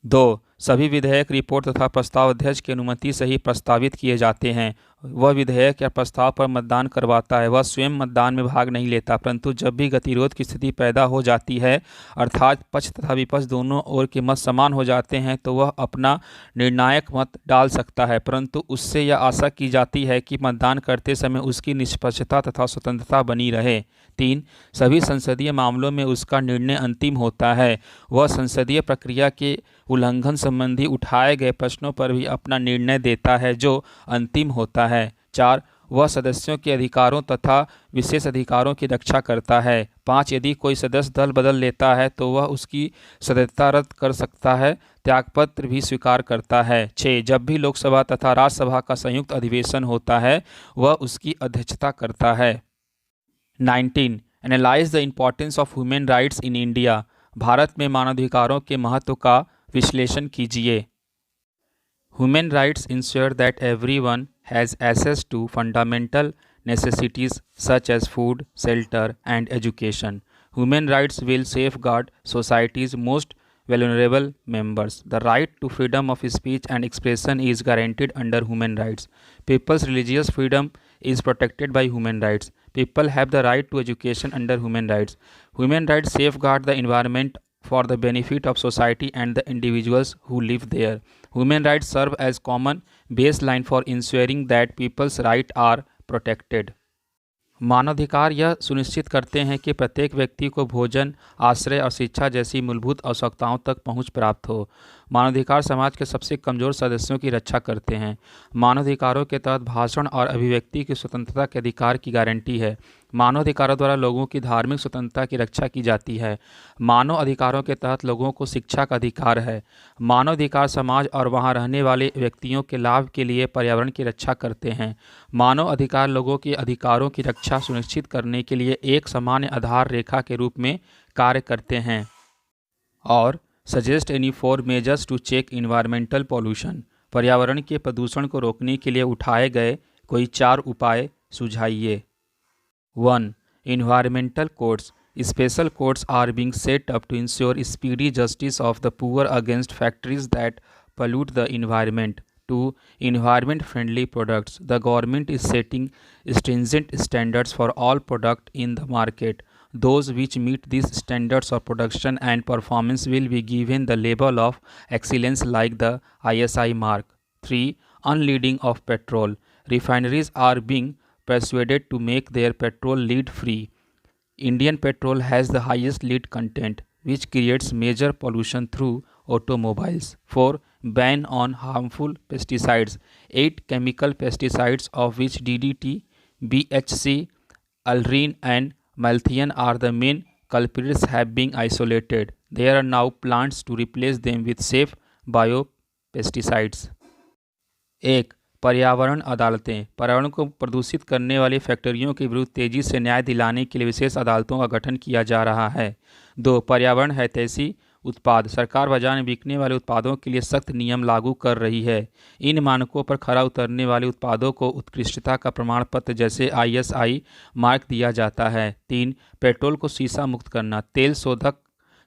2. सभी विधेयक, रिपोर्ट तथा प्रस्ताव अध्यक्ष की अनुमति से ही प्रस्तावित किए जाते हैं। वह विधेयक या प्रस्ताव पर मतदान करवाता है। वह स्वयं मतदान में भाग नहीं लेता, परंतु जब भी गतिरोध की स्थिति पैदा हो जाती है अर्थात पक्ष तथा विपक्ष दोनों ओर के मत समान हो जाते हैं तो वह अपना निर्णायक मत डाल सकता है, परंतु उससे यह आशा की जाती है कि मतदान करते समय उसकी निष्पक्षता तथा स्वतंत्रता बनी रहे। 3. सभी संसदीय मामलों में उसका निर्णय अंतिम होता है। वह संसदीय प्रक्रिया के उल्लंघन संबंधी उठाए गए प्रश्नों पर भी अपना निर्णय देता है जो अंतिम होता है। 4. वह सदस्यों के अधिकारों तथा विशेष अधिकारों की रक्षा करता है। 5. यदि कोई सदस्य दल बदल लेता है तो वह उसकी सदस्यता रद्द कर सकता है, त्यागपत्र भी स्वीकार करता है। 6. जब भी लोकसभा तथा राज्यसभा का संयुक्त अधिवेशन होता है वह उसकी अध्यक्षता करता है। 19. Analyse the importance of human rights in India. Bharat में मानवाधिकारों के महत्व का विश्लेषण कीजिए। Human rights ensure that everyone has access to fundamental necessities such as food, shelter, and education. Human rights will safeguard society's most vulnerable members. The right to freedom of speech and expression is guaranteed under human rights. People's religious freedom is protected by human rights. People have the right to education under human rights. Human rights safeguard the environment for the benefit of society and the individuals who live there. Human rights serve as common baseline for ensuring that people's rights are protected. मानवाधिकार यह सुनिश्चित करते हैं कि प्रत्येक व्यक्ति को भोजन, आश्रय और शिक्षा जैसी मूलभूत आवश्यकताओं तक पहुंच प्राप्त हो। मानवाधिकार समाज के सबसे कमज़ोर सदस्यों की रक्षा करते हैं। मानवाधिकारों के तहत भाषण और अभिव्यक्ति की स्वतंत्रता के अधिकार की गारंटी है। मानवाधिकारों द्वारा लोगों की धार्मिक स्वतंत्रता की रक्षा की जाती है। मानव अधिकारों के तहत लोगों को शिक्षा का अधिकार है। मानवाधिकार समाज और वहां रहने वाले व्यक्तियों के लाभ के लिए पर्यावरण की रक्षा करते हैं। मानव अधिकार लोगों के अधिकारों की रक्षा सुनिश्चित करने के लिए एक सामान्य आधार रेखा के रूप में कार्य करते हैं। और suggest any 4 measures to check environmental pollution. पर्यावरण के प्रदूषण को रोकने के लिए उठाए गए कोई 4 उपाय सुझाइए। 1. Environmental courts. Special courts are being set up to ensure speedy justice of the poor against factories that pollute the environment. 2. Environment-friendly products. The government is setting stringent standards for all products in the market. Those which meet these standards of production and performance will be given the label of excellence like the ISI mark. 3. Unleading of petrol. Refineries are being persuaded to make their petrol lead free. Indian petrol has the highest lead content, which creates major pollution through automobiles. 4. Ban on harmful pesticides. 8 chemical pesticides, of which DDT, BHC, Aldrin, and Malthion are the main culprits, have been isolated. There are now plans to replace them with safe biopesticides. 1. पर्यावरण अदालतें। पर्यावरण को प्रदूषित करने वाली फैक्ट्रियों के विरुद्ध तेजी से न्याय दिलाने के लिए विशेष अदालतों का गठन किया जा रहा है। 2. पर्यावरण हितैषी उत्पाद। सरकार बाजार में बिकने वाले उत्पादों के लिए सख्त नियम लागू कर रही है। इन मानकों पर खरा उतरने वाले उत्पादों को उत्कृष्टता का प्रमाण पत्र जैसे ISI मार्क दिया जाता है। 3. पेट्रोल को शीशा मुक्त करना। तेल शोधक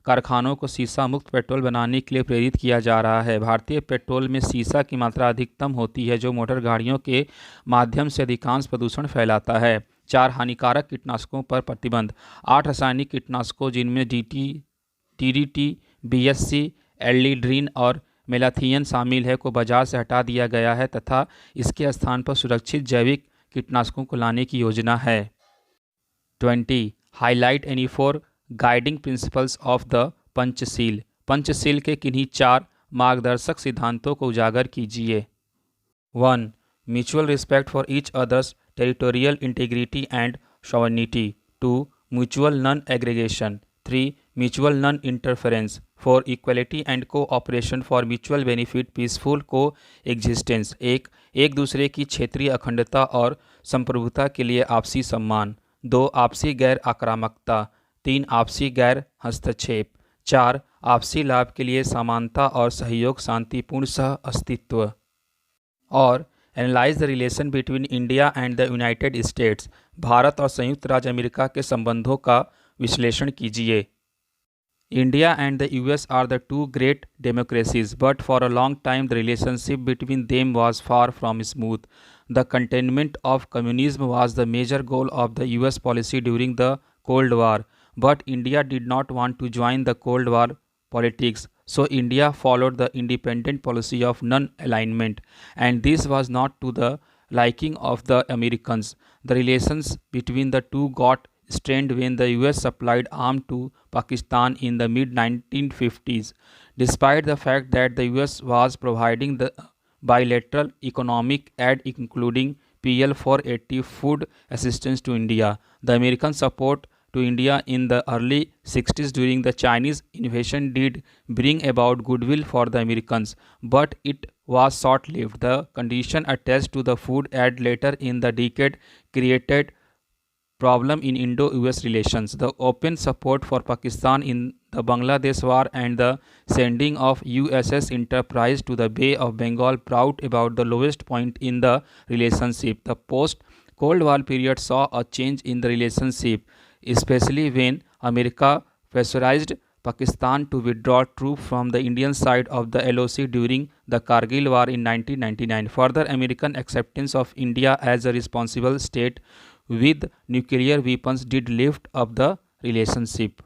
कारखानों को शीशा मुक्त पेट्रोल बनाने के लिए प्रेरित किया जा रहा है। भारतीय पेट्रोल में शीशा की मात्रा अधिकतम होती है जो मोटर गाड़ियों के माध्यम से अधिकांश प्रदूषण फैलाता है। 4 हानिकारक कीटनाशकों पर प्रतिबंध। 8 रासायनिक कीटनाशकों जिनमें डीडीटी, बीएससी, एल्लीड्रीन और मेलाथियन शामिल है को बाजार से हटा दिया गया है तथा इसके स्थान पर सुरक्षित जैविक कीटनाशकों को लाने की योजना है। 20. Highlight any 4 guiding principles of the Panchsheel. Panchsheel के किन्हीं 4 मार्गदर्शक सिद्धांतों को उजागर कीजिए। 1. Mutual respect for each others territorial integrity and sovereignty. 2. Mutual non aggregation. 3. Mutual non interference. 4. Equality and cooperation for mutual benefit peaceful को एग्जिस्टेंस। एक दूसरे की क्षेत्रीय अखंडता और संप्रभुता के लिए आपसी सम्मान। 2. आपसी गैर आक्रामकता। 3. आपसी गैर हस्तक्षेप। 4. आपसी लाभ के लिए समानता और सहयोग शांतिपूर्ण सह अस्तित्व। और analyse the relation between India and the United states. Bharat और संयुक्त राज्य अमेरिका के संबंधों का विश्लेषण कीजिए। India and the US are the two great democracies, but for a long time the relationship between them was far from smooth. The containment of communism was the major goal of the US policy during the Cold War, but India did not want to join the Cold War politics. So India followed the independent policy of non-alignment, and this was not to the liking of the Americans. The relations between the two got strained when the US supplied arms to Pakistan in the mid 1950s. Despite the fact that the US was providing the bilateral economic aid including PL 480 food assistance to India, the American support to India in the early 60s during the Chinese invasion did bring about goodwill for the Americans, but it was short-lived. The condition attached to the food aid later in the decade created problem in Indo-US relations. The open support for Pakistan in the Bangladesh War and the sending of USS Enterprise to the Bay of Bengal brought about the lowest point in the relationship. The post-Cold War period saw a change in the relationship, especially when America pressurized Pakistan to withdraw troops from the Indian side of the LOC during the Kargil War in 1999. Further, American acceptance of India as a responsible state with nuclear weapons did lift up the relationship.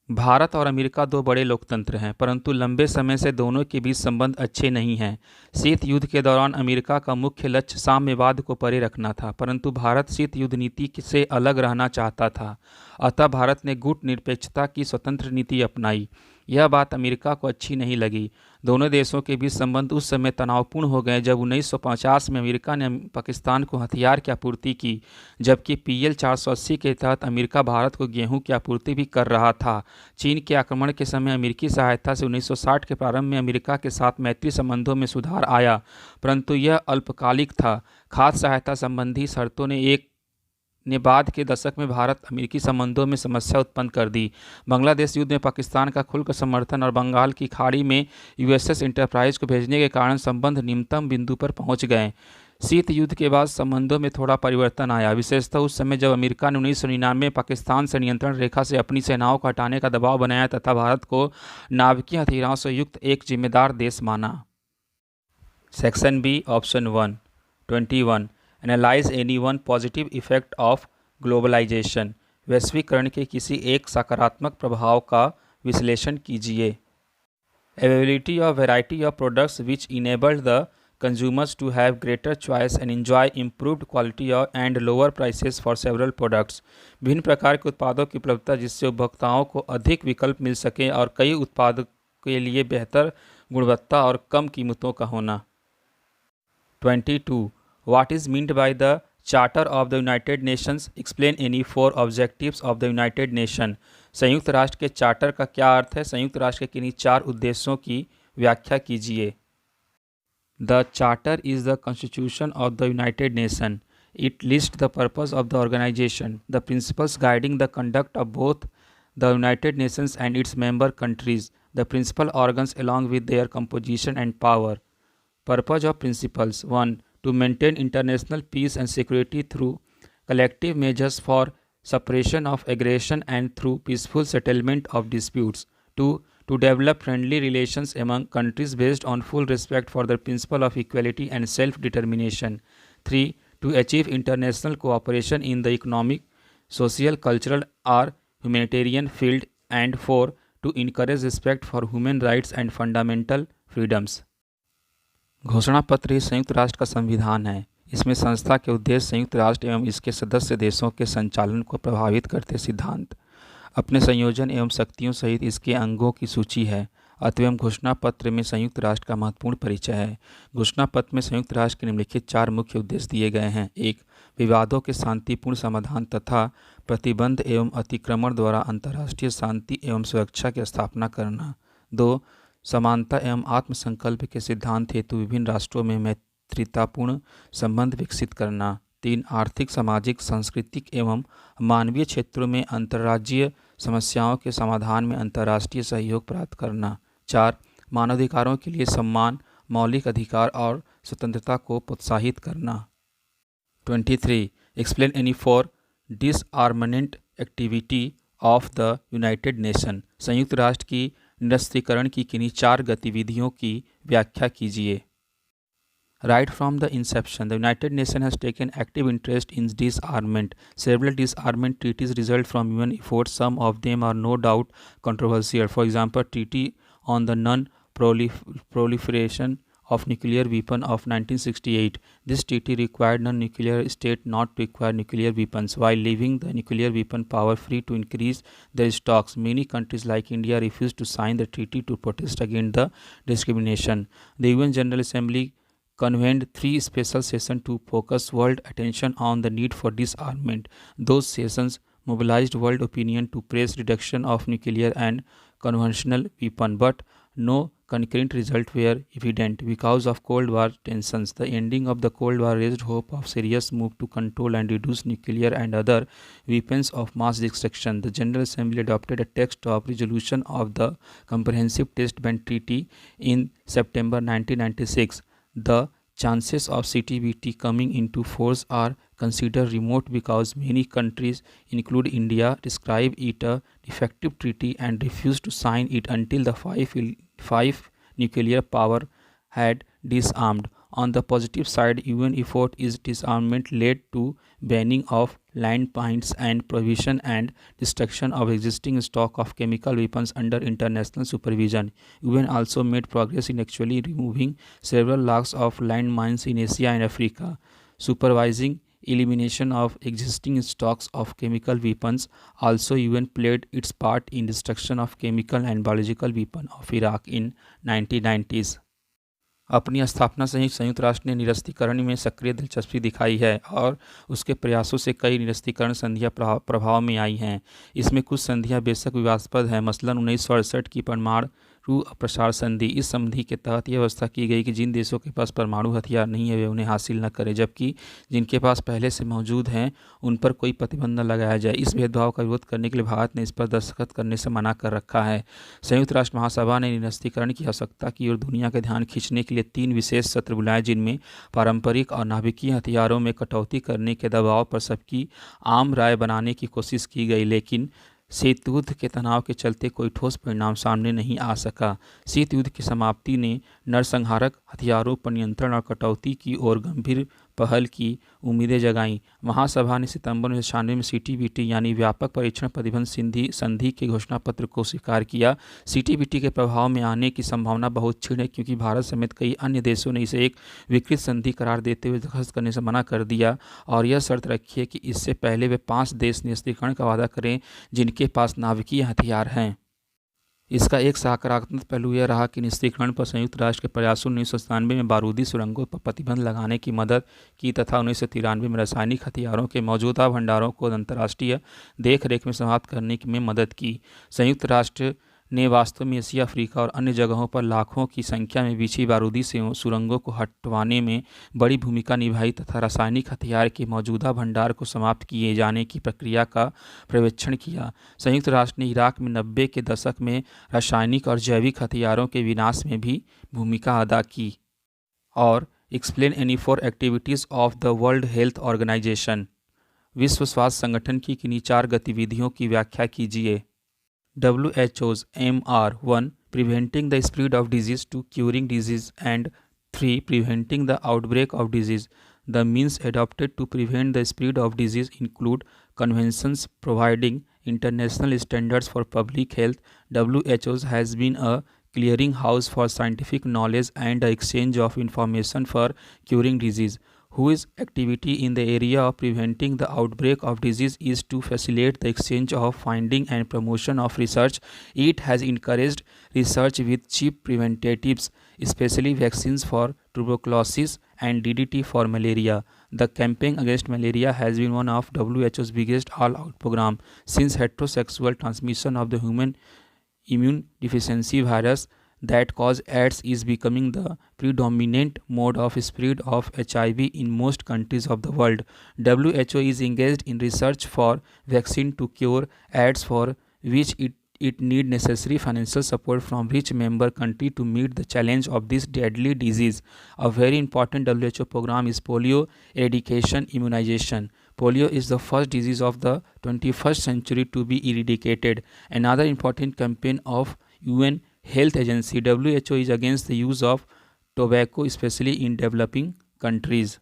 Bharat और America दो बड़े लोकतंत्र हैं, परंतु लंबे समय से दोनों के बीच संबंध अच्छे नहीं हैं। शीत युद्ध के दौरान अमेरिका का मुख्य लक्ष्य साम्यवाद को परे रखना था, परंतु भारत शीत युद्ध नीति से अलग रहना चाहता था। अतः भारत ने गुट निरपेक्षता की स्वतंत्र नीति अपनाई। यह बात अमेरिका को अच्छी नहीं लगी। दोनों देशों के बीच संबंध उस समय तनावपूर्ण हो गए जब 1950 में अमेरिका ने पाकिस्तान को हथियार की आपूर्ति की, जबकि PL 480 के तहत अमेरिका भारत को गेहूं की आपूर्ति भी कर रहा था। चीन के आक्रमण के समय अमेरिकी सहायता से 1960 के प्रारंभ में अमेरिका के साथ मैत्री संबंधों में सुधार आया, परंतु यह अल्पकालिक था। खाद्य सहायता संबंधी शर्तों ने बाद के दशक में भारत अमेरिकी संबंधों में समस्या उत्पन्न कर दी। बांग्लादेश युद्ध में पाकिस्तान का खुलकर समर्थन और बंगाल की खाड़ी में USS एंटरप्राइज को भेजने के कारण संबंध निम्नतम बिंदु पर पहुंच गए। शीत युद्ध के बाद संबंधों में थोड़ा परिवर्तन आया, विशेषतः उस समय जब अमेरिका ने 1999 में पाकिस्तान से नियंत्रण रेखा से अपनी सेनाओं को हटाने का दबाव बनाया तथा भारत को नाभिकीय हथियारों से युक्त एक जिम्मेदार देश माना। Section B, option 1, 21। Analyse any one positive effect of globalisation. वैश्वीकरण के किसी एक सकारात्मक प्रभाव का विश्लेषण कीजिए। Availability of variety of products which enabled the consumers to have greater choice and enjoy improved quality and lower prices for several products। विभिन्न प्रकार के उत्पादों की उपलब्धता जिससे उपभोक्ताओं को अधिक विकल्प मिल सके और कई उत्पादों के लिए बेहतर गुणवत्ता और कम कीमतों का होना। 22. What is meant by the Charter of the United Nations? Explain any 4 objectives of the United Nation। संयुक्त राष्ट्र के चार्टर का क्या अर्थ है? संयुक्त राष्ट्र के किन्हीं 4 उद्देश्यों की व्याख्या कीजिए। The Charter is the Constitution of the United Nations. It lists the purpose of the organization, the principles guiding the conduct of both the United Nations and its member countries, the principal organs along with their composition and power. Purpose of principles: 1. To maintain international peace and security through collective measures for suppression of aggression and through peaceful settlement of disputes. 2. To develop friendly relations among countries based on full respect for the principle of equality and self-determination. 3. to achieve international cooperation in the economic, social, cultural or humanitarian field, and 4. to encourage respect for human rights and fundamental freedoms. घोषणा पत्र ही संयुक्त राष्ट्र का संविधान है। इसमें संस्था के उद्देश्य संयुक्त राष्ट्र एवं इसके सदस्य देशों के संचालन को प्रभावित करते सिद्धांत, अपने संयोजन एवं शक्तियों सहित इसके अंगों की सूची है। अतएव घोषणा पत्र में संयुक्त राष्ट्र का महत्वपूर्ण परिचय है। घोषणा पत्र में संयुक्त राष्ट्र के निम्नलिखित 4 मुख्य उद्देश्य दिए गए हैं। 1. विवादों के शांतिपूर्ण समाधान तथा प्रतिबंध एवं अतिक्रमण द्वारा अंतर्राष्ट्रीय शांति एवं सुरक्षा की स्थापना करना। 2. समानता एवं आत्मसंकल्प के सिद्धांत हेतु विभिन्न राष्ट्रों में मैत्रीतापूर्ण संबंध विकसित करना। 3. आर्थिक, सामाजिक, सांस्कृतिक एवं मानवीय क्षेत्रों में अंतर्राज्यीय समस्याओं के समाधान में अंतर्राष्ट्रीय सहयोग प्राप्त करना। 4. मानवाधिकारों के लिए सम्मान, मौलिक अधिकार और स्वतंत्रता को प्रोत्साहित करना। 23. Explain any 4 disarmament activity of the United nation. संयुक्त राष्ट्र की निरस्त्रीकरण की किन्हीं 4 गतिविधियों की व्याख्या कीजिए। Right from the inception, the United Nations has taken active interest in disarmament. Several disarmament treaties result from UN efforts. Some of them are no doubt controversial. For example, Treaty on the Non-Proliferation of Nuclear Weapons of 1968. This treaty required non-nuclear states not to acquire nuclear weapons, while leaving the nuclear weapon power free to increase their stocks. Many countries like India refused to sign the treaty to protest against the discrimination. The UN General Assembly convened 3 special sessions to focus world attention on the need for disarmament. Those sessions mobilized world opinion to praise reduction of nuclear and conventional weapons, but no concurrent results were evident because of Cold War tensions. The ending of the Cold War raised hope of serious move to control and reduce nuclear and other weapons of mass destruction. The General Assembly adopted a text of resolution of the Comprehensive Test Ban Treaty in September 1996. The chances of CTBT coming into force are considered remote because many countries, including India, describe it a defective treaty and refuse to sign it until the five nuclear power had disarmed. On the positive side, UN effort is disarmament led to banning of landmines and prohibition and destruction of existing stock of chemical weapons under international supervision. UN also made progress in actually removing several lakhs of landmines in Asia and Africa. Supervising elimination of existing stocks of chemical weapons, also UN played its part in destruction of chemical and biological weapons of Iraq in 1990s. अपनी स्थापना से ही संयुक्त राष्ट्र ने निरस्त्रीकरण में सक्रिय दिलचस्पी दिखाई है और उसके प्रयासों से कई निरस्त्रीकरण संधियां प्रभाव में आई हैं। इसमें कुछ संधियां बेशक विवादास्पद हैं। मसलन 1968 की परमाणु अप्रसार संधि। इस संधि के तहत यह व्यवस्था की गई कि जिन देशों के पास परमाणु हथियार नहीं है वे उन्हें हासिल न करें, जबकि जिनके पास पहले से मौजूद हैं उन पर कोई प्रतिबंध न लगाया जाए। इस भेदभाव का विरोध करने के लिए भारत ने इस पर दस्तखत करने से मना कर रखा है। संयुक्त राष्ट्र महासभा ने निरस्त्रीकरण की आवश्यकता की ओर दुनिया का ध्यान खींचने के लिए 3 विशेष सत्र बुलाए, जिनमें पारंपरिक और नाभिकीय हथियारों में कटौती करने के दबाव पर सबकी आम राय बनाने की कोशिश की गई, लेकिन शीत युद्ध के तनाव के चलते कोई ठोस परिणाम सामने नहीं आ सका। शीत युद्ध की समाप्ति ने नरसंहारक हथियारों पर नियंत्रण और कटौती की ओर गंभीर पहल की उम्मीदें जगाईं। महासभा ने सितंबर 1996 में CTBT यानी व्यापक परीक्षण प्रतिबंध संधि के घोषणा पत्र को स्वीकार किया। CTBT के प्रभाव में आने की संभावना बहुत क्षीण है, क्योंकि भारत समेत कई अन्य देशों ने इसे एक विकृत संधि करार देते हुए दस्तखत करने से मना कर दिया और यह शर्त रखी है कि इससे पहले वे 5 देश निरस्त्रीकरण का वादा करें जिनके पास नाभिकीय हथियार हैं। इसका एक सकारात्मक पहलू यह रहा कि निरस्त्रीकरण पर संयुक्त राष्ट्र के प्रयासों ने 1997 में बारूदी सुरंगों पर प्रतिबंध लगाने की मदद की तथा 1993 में रासायनिक हथियारों के मौजूदा भंडारों को अंतर्राष्ट्रीय देखरेख में समाप्त करने में मदद की। संयुक्त राष्ट्र ने वास्तव में एशिया, अफ्रीका और अन्य जगहों पर लाखों की संख्या में बिछी बारूदी सुरंगों को हटवाने में बड़ी भूमिका निभाई तथा रासायनिक हथियार के मौजूदा भंडार को समाप्त किए जाने की प्रक्रिया का पर्यवेक्षण किया। संयुक्त राष्ट्र ने इराक में 90 के दशक में रासायनिक और जैविक हथियारों के विनाश में भी भूमिका अदा की। और explain any 4 activities of the World Health Organization. विश्व स्वास्थ्य संगठन की किन्हीं 4 गतिविधियों की व्याख्या कीजिए। WHO's aim are 1. Preventing the spread of disease, 2. Curing disease, and 3. Preventing the outbreak of disease. The means adopted to prevent the spread of disease include conventions providing international standards for public health. WHO has been a clearinghouse for scientific knowledge and the exchange of information for curing disease, whose activity in the area of preventing the outbreak of disease is to facilitate the exchange of finding and promotion of research. It has encouraged research with cheap preventatives, especially vaccines for tuberculosis and DDT for malaria. The campaign against malaria has been one of WHO's biggest all-out program since heterosexual transmission of the human immune deficiency virus that cause AIDS is becoming the predominant mode of spread of HIV in most countries of the world. WHO is engaged in research for vaccine to cure AIDS, for which it need necessary financial support from rich member country to meet the challenge of this deadly disease. A very important WHO program is polio eradication immunization. Polio is the first disease of the 21st century to be eradicated. Another important campaign of UN Health Agency WHO is against the use of tobacco, especially in developing countries.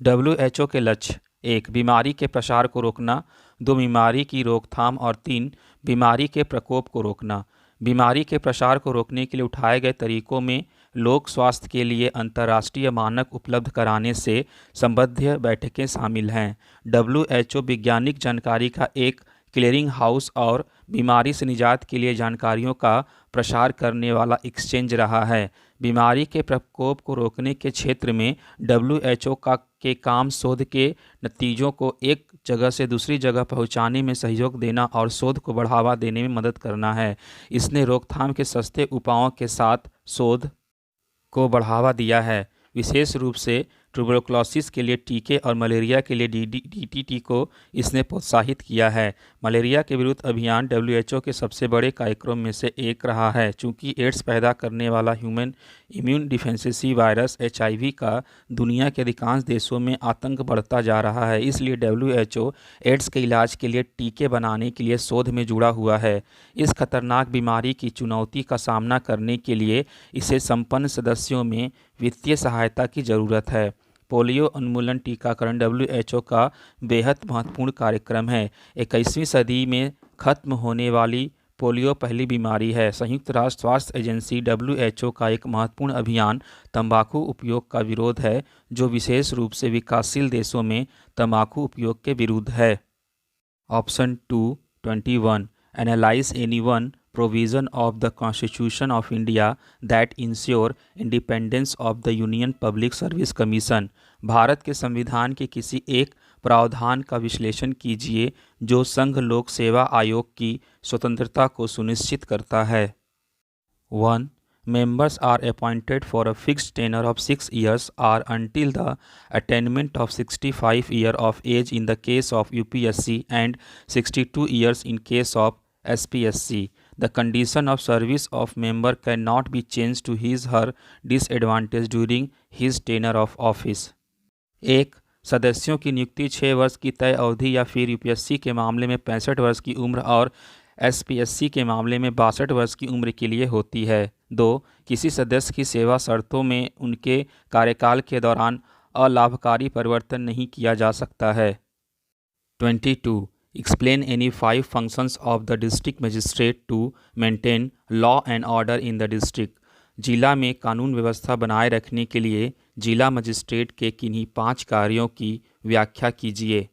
WHO के लक्ष्य: 1. बीमारी के प्रसार को रोकना, 2. बीमारी की रोकथाम और 3. बीमारी के प्रकोप को रोकना। बीमारी के प्रसार को रोकने के लिए उठाए गए तरीकों में लोक स्वास्थ्य के लिए अंतर्राष्ट्रीय मानक उपलब्ध कराने से संबद्ध बैठकें शामिल हैं। WHO वैज्ञानिक जानकारी का एक क्लियरिंग हाउस और बीमारी से निजात के लिए जानकारियों का प्रसार करने वाला एक्सचेंज रहा है। बीमारी के प्रकोप को रोकने के क्षेत्र में WHO के काम शोध के नतीजों को एक जगह से दूसरी जगह पहुंचाने में सहयोग देना और शोध को बढ़ावा देने में मदद करना है। इसने रोकथाम के सस्ते उपायों के साथ शोध को बढ़ावा दिया है, विशेष रूप से ट्यूबरकुलोसिस के लिए टीके और मलेरिया के लिए DDT को इसने प्रोत्साहित किया है। मलेरिया के विरुद्ध अभियान WHO के सबसे बड़े कार्यक्रम में से एक रहा है। चूँकि एड्स पैदा करने वाला human immune deficiency virus HIV का दुनिया के अधिकांश देशों में आतंक बढ़ता जा रहा है, इसलिए WHO एड्स के इलाज के लिए टीके बनाने के लिए शोध में जुड़ा हुआ है। इस खतरनाक बीमारी की चुनौती का सामना करने के लिए इसे संपन्न सदस्यों में वित्तीय सहायता की ज़रूरत है। पोलियो उन्मूलन टीकाकरण WHO का बेहद महत्वपूर्ण कार्यक्रम है। 21वीं सदी में खत्म होने वाली पोलियो पहली बीमारी है। संयुक्त राष्ट्र स्वास्थ्य एजेंसी WHO का एक महत्वपूर्ण अभियान तंबाकू उपयोग का विरोध है, जो विशेष रूप से विकासशील देशों में तंबाकू उपयोग के विरुद्ध है। Option 2(21) analyse any one provision of the Constitution of India that ensure independence of the Union Public Service Commission। Bharat के संविधान के किसी एक प्रावधान का विश्लेषण कीजिए जो संघ लोक सेवा आयोग की स्वतंत्रता को सुनिश्चित करता है। 1. Members are appointed for a fixed tenure of 6 years or until the attainment of 65 years of age in the case of UPSC and 62 years in case of SPSC. The condition of service of member cannot be changed to his her disadvantage during his tenure of office। 1. सदस्यों की नियुक्ति 6 वर्ष की तय अवधि या फिर UPSC के मामले में 65 वर्ष की उम्र और SPSC के मामले में 62 वर्ष की उम्र के लिए होती है। 2. किसी सदस्य की सेवा शर्तों में उनके कार्यकाल के दौरान अलाभकारी परिवर्तन नहीं किया जा सकता है। 22. Explain any 5 functions of the district magistrate to maintain law and order in the district। जिला में कानून व्यवस्था बनाए रखने के लिए जिला मजिस्ट्रेट के किन्हीं 5 कार्यों की व्याख्या कीजिए।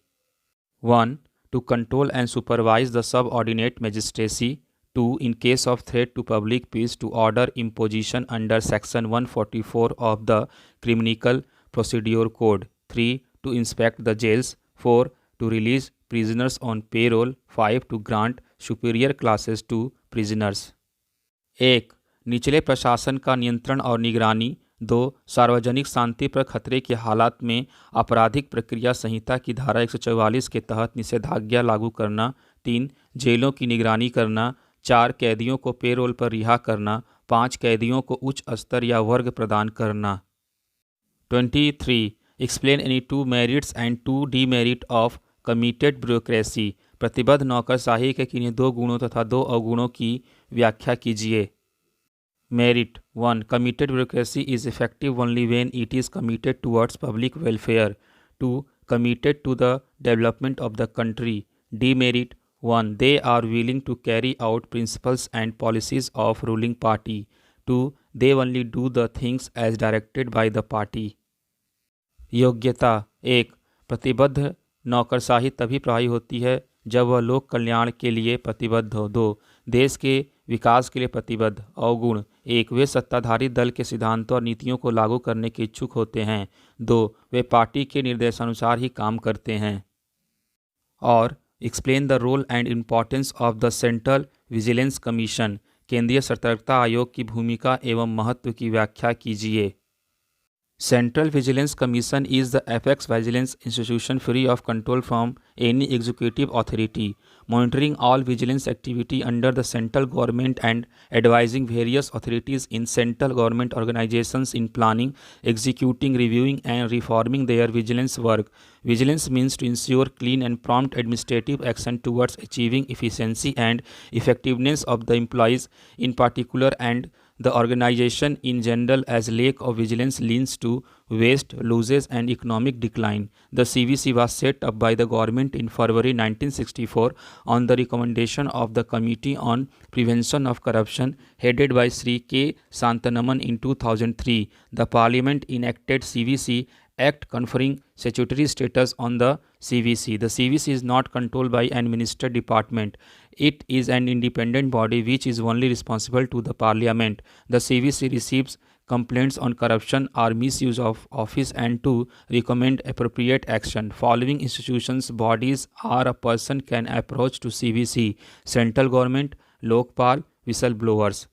1. To control and supervise the subordinate magistracy। 2. In case of threat to public peace to order imposition under section 144 of the Criminal Procedure Code। 3. To inspect the jails। 4. To release prisoners on payroll। 5. To grant superior classes to prisoners। 1. निचले प्रशासन का नियंत्रण और निगरानी। 2. सार्वजनिक शांति पर खतरे की हालात में आपराधिक प्रक्रिया संहिता की धारा 144 के तहत निषेधाज्ञा लागू करना। 3. जेलों की निगरानी करना। 4. कैदियों को पेरोल पर रिहा करना। 5. कैदियों को उच्च स्तर या वर्ग प्रदान करना। 23. Explain any 2 merits and 2 demerit of committed bureaucracy. प्रतिबद्ध नौकरशाही के किन्हीं 2 गुणों तथा 2 अवगुणों की व्याख्या कीजिए। Merit 1. Committed bureaucracy is effective only when it is committed towards public welfare. 2. Committed to the development of the country. Demerit 1. They are willing to carry out principles and policies of ruling party. 2. They only do the things as directed by the party. योग्यता 1. प्रतिबद्ध नौकरशाही तभी प्रभावी होती है जब वह लोक कल्याण के लिए प्रतिबद्ध हो। 2. देश के विकास के लिए प्रतिबद्ध। अवगुण 1. वे सत्ताधारी दल के सिद्धांतों और नीतियों को लागू करने के इच्छुक होते हैं। 2. वे पार्टी के निर्देशानुसार ही काम करते हैं। और explain the role and importance of the Central Vigilance Commission. केंद्रीय सतर्कता आयोग की भूमिका एवं महत्व की व्याख्या कीजिए। Central Vigilance Commission is the apex vigilance institution free of control from any executive authority, monitoring all vigilance activity under the central government and advising various authorities in central government organizations in planning, executing, reviewing and reforming their vigilance work. Vigilance means to ensure clean and prompt administrative action towards achieving efficiency and effectiveness of the employees in particular and the organization in general, as lack of vigilance leads to waste, losses and economic decline. The CVC was set up by the government in February 1964 on the recommendation of the Committee on Prevention of Corruption headed by Sri K. Santanaman in 2003. The Parliament enacted CVC Act conferring statutory status on the CVC. The CVC is not controlled by an administrative department. It is an independent body which is only responsible to the Parliament. The CVC receives complaints on corruption or misuse of office and to recommend appropriate action. Following institutions, bodies or a person can approach to CVC: Central Government, Lokpal, whistleblowers.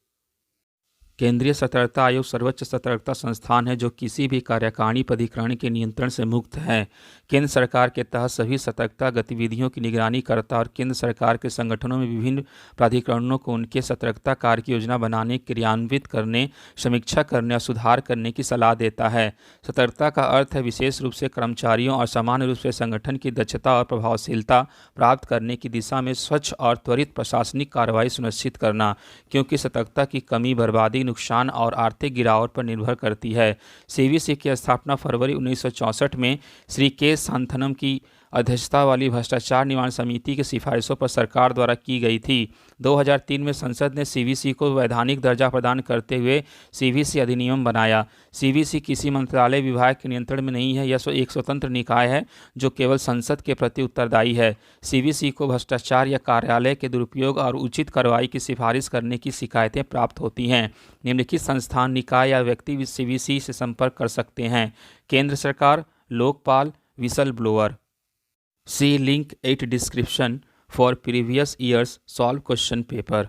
केंद्रीय सतर्कता आयोग सर्वोच्च सतर्कता संस्थान है जो किसी भी कार्यकारिणी प्राधिकरण के नियंत्रण से मुक्त है। केंद्र सरकार के तहत सभी सतर्कता गतिविधियों की निगरानी करता और केंद्र सरकार के संगठनों में विभिन्न प्राधिकरणों को उनके सतर्कता कार्य की योजना बनाने, क्रियान्वित करने, समीक्षा करने और सुधार करने की सलाह देता है। सतर्कता का अर्थ है विशेष रूप से कर्मचारियों और सामान्य रूप से संगठन की दक्षता और प्रभावशीलता प्राप्त करने की दिशा में स्वच्छ और त्वरित प्रशासनिक कार्रवाई सुनिश्चित करना, क्योंकि सतर्कता की कमी बर्बादी, नुकसान और आर्थिक गिरावट पर निर्भर करती है। सीवीसी की स्थापना फरवरी 1964 में श्री के सांथनम की अध्यक्षता वाली भ्रष्टाचार निवारण समिति की सिफारिशों पर सरकार द्वारा की गई थी। 2003 में संसद ने सीवीसी को वैधानिक दर्जा प्रदान करते हुए सीवीसी अधिनियम बनाया। सीवीसी किसी मंत्रालय विभाग के नियंत्रण में नहीं है, यह एक स्वतंत्र निकाय है जो केवल संसद के प्रति उत्तरदायी है। सीवीसी को भ्रष्टाचार या कार्यालय के दुरुपयोग और उचित कार्रवाई की सिफारिश करने की शिकायतें प्राप्त होती हैं। निम्नलिखित संस्थान, निकाय या व्यक्ति सीवीसी से संपर्क कर सकते हैं: केंद्र सरकार, Lokpal, whistle blower. See link 8 description for previous year's solve question paper.